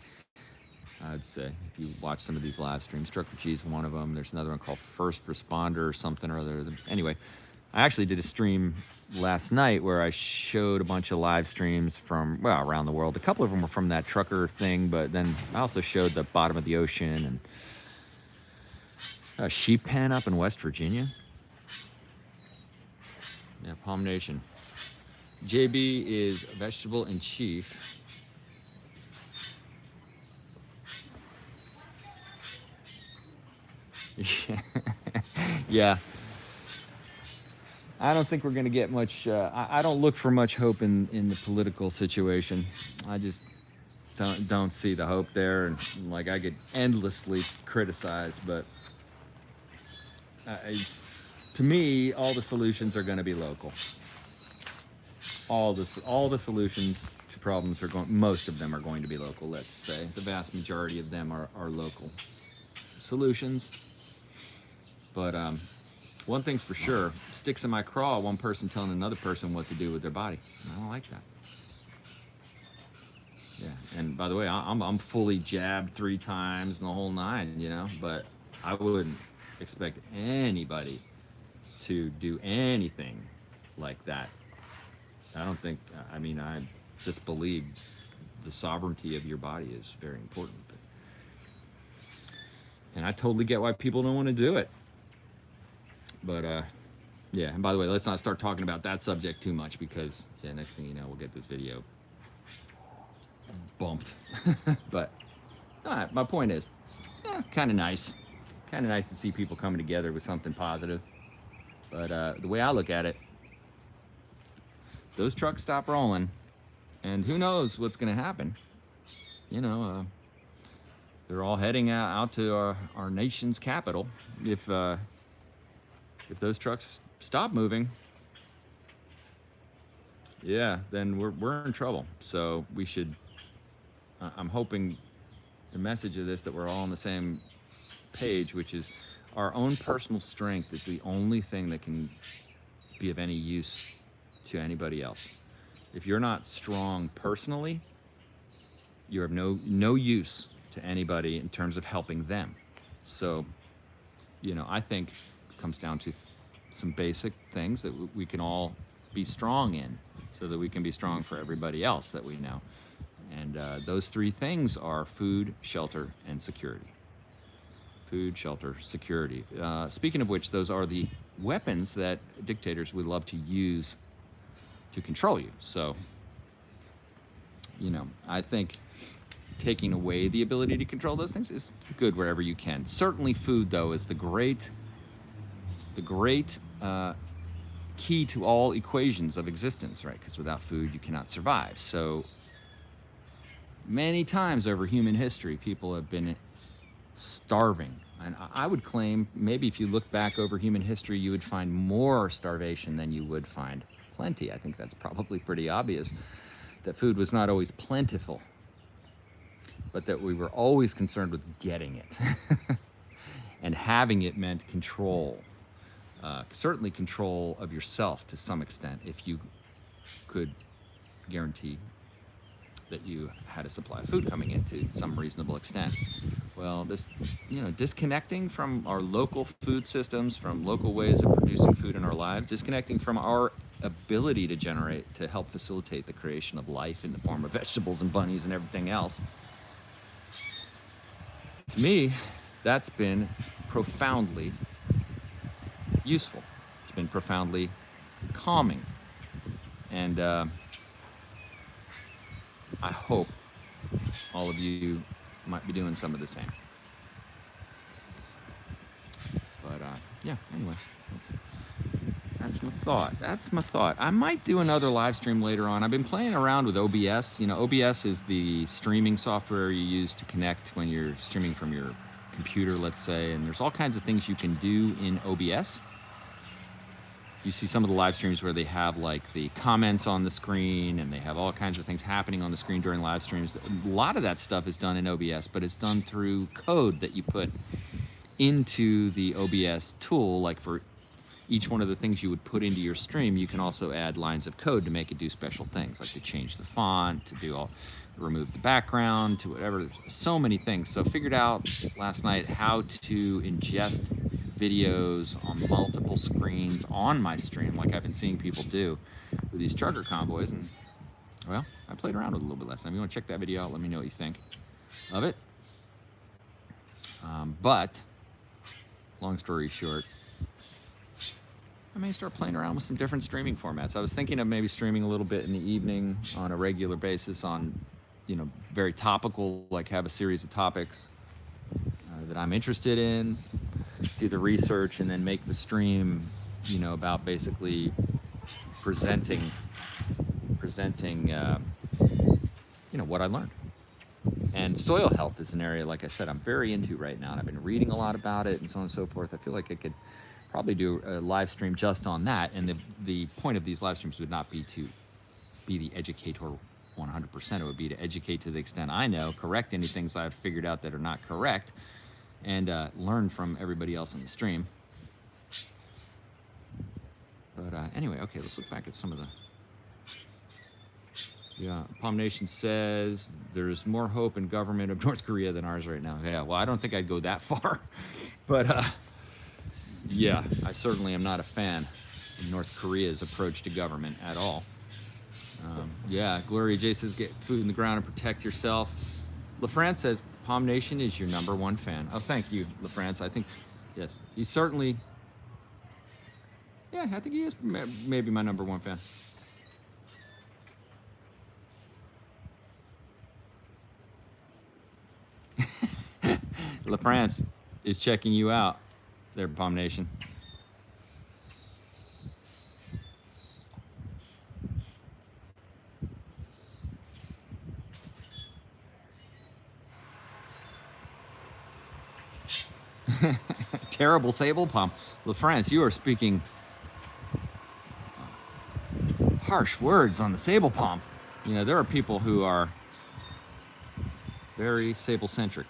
I'd say. If you watch some of these live streams, Trucker G is one of them. There's another one called First Responder or something or other. Anyway, I actually did a stream last night where I showed a bunch of live streams from, well, around the world. A couple of them were from that trucker thing, but then I also showed the bottom of the ocean and a sheep pen up in West Virginia. Yeah, Palm Nation. JB is vegetable in chief. Yeah. I don't think we're going to get much, I don't look for much hope in the political situation. I just don't see the hope there. And like, I get endlessly criticized, but to me, all the solutions are going to be local. all the solutions to problems most of them are going to be local. Let's say the vast majority of them are local solutions. But one thing's for sure, sticks in my craw, one person telling another person what to do with their body. I don't like that. Yeah, and by the way, I'm fully jabbed 3 times and the whole 9, you know, but I wouldn't expect anybody to do anything like that. I don't think, I mean, I just believe the sovereignty of your body is very important. And I totally get why people don't want to do it. But, yeah, and by the way, let's not start talking about that subject too much because, yeah, next thing you know, we'll get this video bumped. But, my point is, yeah, kind of nice. Kind of nice to see people coming together with something positive. But the way I look at it, those trucks stop rolling, and who knows what's going to happen. You know, they're all heading out to our nation's capital. If those trucks stop moving, yeah, then we're in trouble. So we should, I'm hoping the message of this, that we're all on the same page, which is our own personal strength is the only thing that can be of any use to anybody else. If you're not strong personally, you have no use to anybody in terms of helping them. So, you know, I think it comes down to some basic things that we can all be strong in so that we can be strong for everybody else that we know. And those 3 things are food, shelter, and security. Food, shelter, security. Speaking of which, those are the weapons that dictators would love to use to control you. So, you know, I think taking away the ability to control those things is good wherever you can. Certainly food, though, is the great key to all equations of existence, right? Because without food, you cannot survive. So many times over human history, people have been starving. And I would claim, maybe if you look back over human history, you would find more starvation than you would find plenty. I think that's probably pretty obvious, that food was not always plentiful, but that we were always concerned with getting it. And having it meant control. Certainly control of yourself to some extent, if you could guarantee that you had a supply of food coming in to some reasonable extent. Well, this, you know, disconnecting from our local food systems, from local ways of producing food in our lives, disconnecting from our ability to generate, to help facilitate the creation of life in the form of vegetables and bunnies and everything else. To me, that's been profoundly useful. It's been profoundly calming. And I hope all of you might be doing some of the same. But yeah, anyway, that's my thought. I might do another live stream later on. I've been playing around with OBS. You know, OBS is the streaming software you use to connect when you're streaming from your computer, let's say, and there's all kinds of things you can do in OBS. You see some of the live streams where they have like the comments on the screen and they have all kinds of things happening on the screen during live streams. A lot of that stuff is done in OBS, but it's done through code that you put into the OBS tool. Like for each one of the things you would put into your stream, you can also add lines of code to make it do special things, like to change the font, to do remove the background, to whatever. There's so many things. So I figured out last night how to ingest videos on multiple screens on my stream, like I've been seeing people do with these trucker convoys. And well, I played around with it a little bit last time. You want to check that video out? Let me know what you think of it. But long story short, I may start playing around with some different streaming formats. I was thinking of maybe streaming a little bit in the evening on a regular basis on, you know, very topical, like have a series of topics that I'm interested in, do the research, and then make the stream, you know, about basically presenting, you know, what I learned. And soil health is an area, like I said, I'm very into right now, and I've been reading a lot about it and so on and so forth. I feel like I could probably do a live stream just on that. And the point of these live streams would not be to be the educator 100%. It would be to educate to the extent I know, correct any things I've figured out that are not correct, and learn from everybody else on the stream. But anyway, okay, let's look back at some of the... Yeah, Palm Nation says there's more hope in government of North Korea than ours right now. Yeah, well, I don't think I'd go that far. But yeah, I certainly am not a fan of North Korea's approach to government at all. Yeah, Gloria J says get food in the ground and protect yourself. LaFrance says Palm Nation is your #1 fan. Oh, thank you, LaFrance. I think, yes, he's certainly... Yeah, I think he is maybe my #1 fan. LaFrance is checking you out there, Palm Nation. Terrible sable palm. LaFrance, you are speaking harsh words on the sable palm. You know, there are people who are very sable-centric.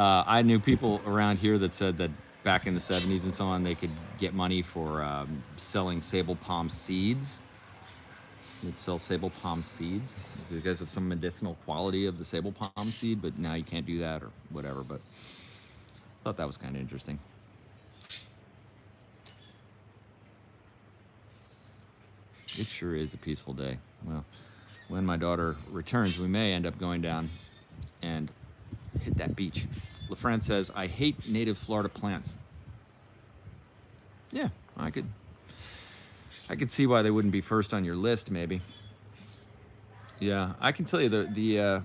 I knew people around here that said that back in the 70s and so on, they could get money for selling sable palm seeds. You'd sell sable palm seeds because of some medicinal quality of the sable palm seed, but now you can't do that or whatever. But I thought that was kind of interesting. It sure is a peaceful day. Well, when my daughter returns, we may end up going down and hit that beach. LaFrance says, I hate native Florida plants. Yeah, I could see why they wouldn't be first on your list, maybe. Yeah, I can tell you the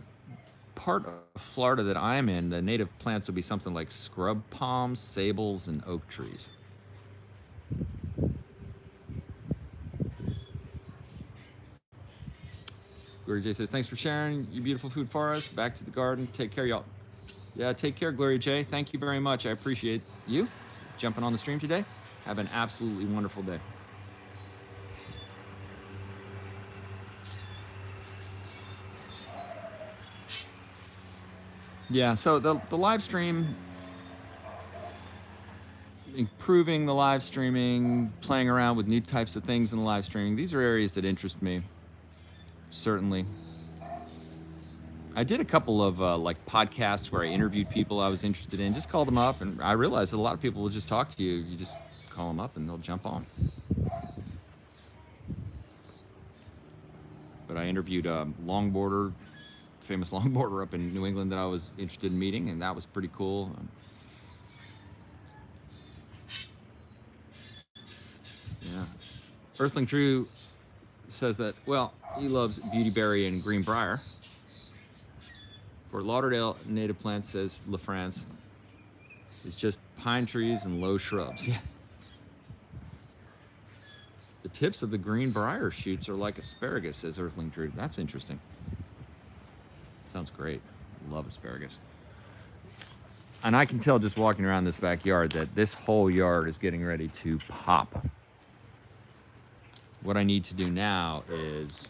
part of Florida that I'm in, the native plants would be something like scrub palms, sables, and oak trees. Gloria J says, thanks for sharing your beautiful food for us. Back to the garden. Take care, y'all. Yeah, take care, Gloria J. Thank you very much. I appreciate you jumping on the stream today. Have an absolutely wonderful day. Yeah, so the live stream, improving the live streaming, playing around with new types of things in the live streaming, these are areas that interest me, certainly. I did a couple of like podcasts where I interviewed people I was interested in, just called them up, and I realized that a lot of people will just talk to you. You just call them up and they'll jump on. But I interviewed a longboarder, famous longboarder up in New England that I was interested in meeting, and that was pretty cool. Yeah. Earthling Drew says that, well, he loves beautyberry and greenbrier. Fort Lauderdale native plants, says LaFrance, it's just pine trees and low shrubs. Yeah. The tips of the greenbrier shoots are like asparagus, says Earthling Drew. That's interesting. Sounds great. Love asparagus. And I can tell just walking around this backyard that this whole yard is getting ready to pop. What I need to do now is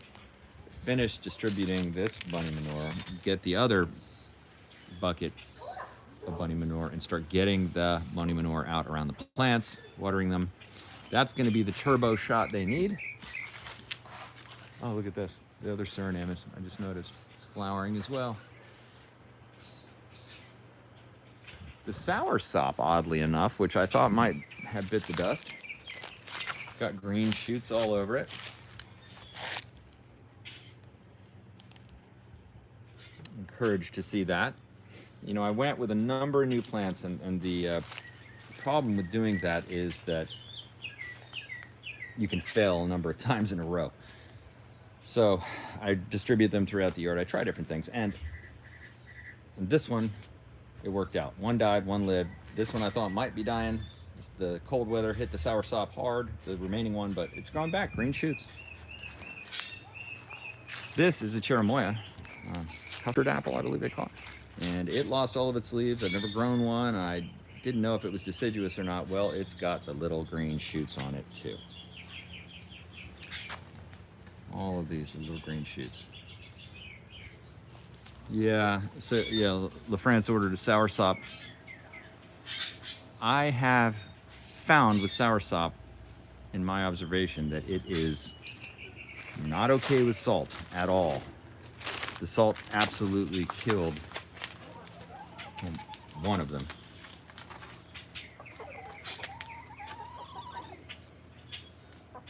finish distributing this bunny manure, get the other bucket of bunny manure, and start getting the bunny manure out around the plants, watering them. That's going to be the turbo shot they need. Oh, look at this. The other Suriname, I just noticed, is flowering as well. The Soursop, oddly enough, which I thought might have bit the dust, got green shoots all over it. Encouraged to see that. You know, I went with a number of new plants, and the problem with doing that is that you can fail a number of times in a row. So I distribute them throughout the yard. I try different things, and this one, it worked out. One died, one lived. This one I thought might be dying. The cold weather hit the Soursop hard, the remaining one, but it's gone back, green shoots. This is a cherimoya, custard apple, I believe they call it. And it lost all of its leaves. I've never grown one. I Didn't know if it was deciduous or not. Well, it's got the little green shoots on it too. All of these are little green shoots. Yeah, so yeah, LaFrance ordered a Soursop. I have found with Soursop, in my observation, that it is not okay with salt at all. The salt absolutely killed one of them.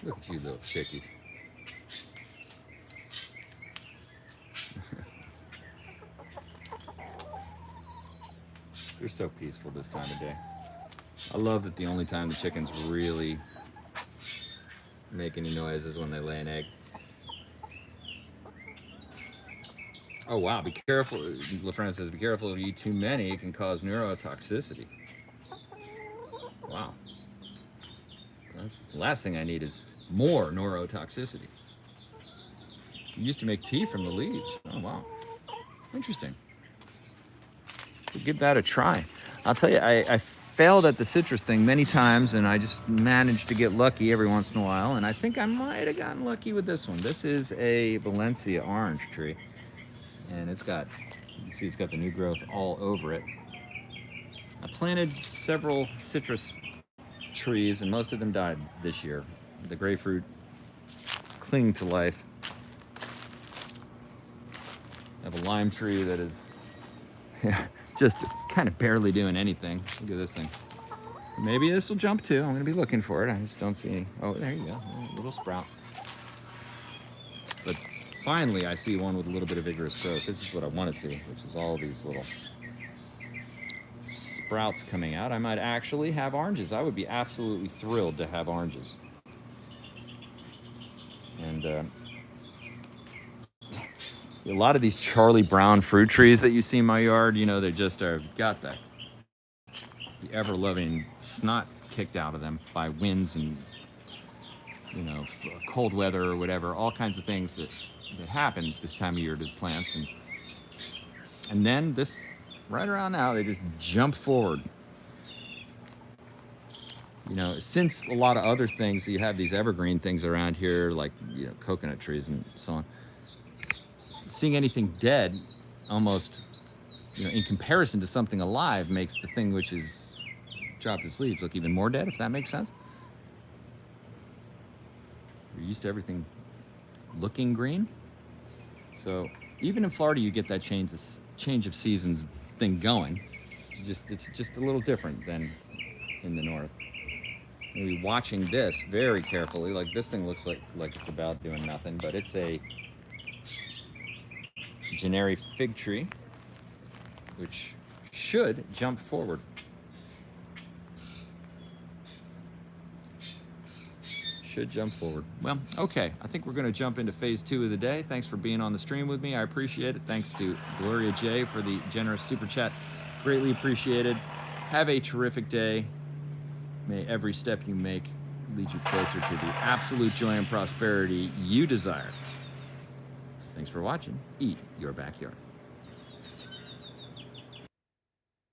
Look at you little chickies. They're so peaceful this time of day. I love that the only time the chickens really make any noise is when they lay an egg. Oh wow, be careful. LaFrance says, be careful if you eat too many, it can cause neurotoxicity. Wow. That's the last thing I need is more neurotoxicity. You used to make tea from the leaves. Oh wow. Interesting. We'll give that a try. I'll tell you, I failed at the citrus thing many times, and I just managed to get lucky every once in a while, and I think I might have gotten lucky with this one. This is a Valencia orange tree, and it's got, you can see it's got the new growth all over it. I planted several citrus trees, and most of them died this year. The grapefruit is clinging to life. I have a lime tree that is just kind of barely doing anything. Look at this thing. Maybe this will jump too. I'm going to be looking for it. I just don't see any. Oh, there you go. A little sprout. But finally, I see one with a little bit of vigorous growth. This is what I want to see, which is all these little sprouts coming out. I might actually have oranges. I would be absolutely thrilled to have oranges. And a lot of these Charlie Brown fruit trees that you see in my yard, you know, they just are got the ever-loving snot kicked out of them by winds and, you know, cold weather or whatever, all kinds of things that happen this time of year to the plants. And then this, right around now, they just jump forward. You know, since a lot of other things, you have these evergreen things around here, like, you know, coconut trees and so on. Seeing anything dead, almost, you know, in comparison to something alive, makes the thing which is dropped its leaves look even more dead, if that makes sense. We're used to everything looking green. So even in Florida, you get that change of seasons thing going. It's just a little different than in the north. Maybe watching this very carefully, like this thing looks like it's about doing nothing, but it's a Generic fig tree, which should jump forward. Should jump forward. Well, okay, I think we're going to jump into phase 2 of the day. Thanks for being on the stream with me. I appreciate it. Thanks to Gloria J for the generous super chat. Greatly appreciated. Have a terrific day. May every step you make lead you closer to the absolute joy and prosperity you desire. Thanks for watching. Eat your backyard.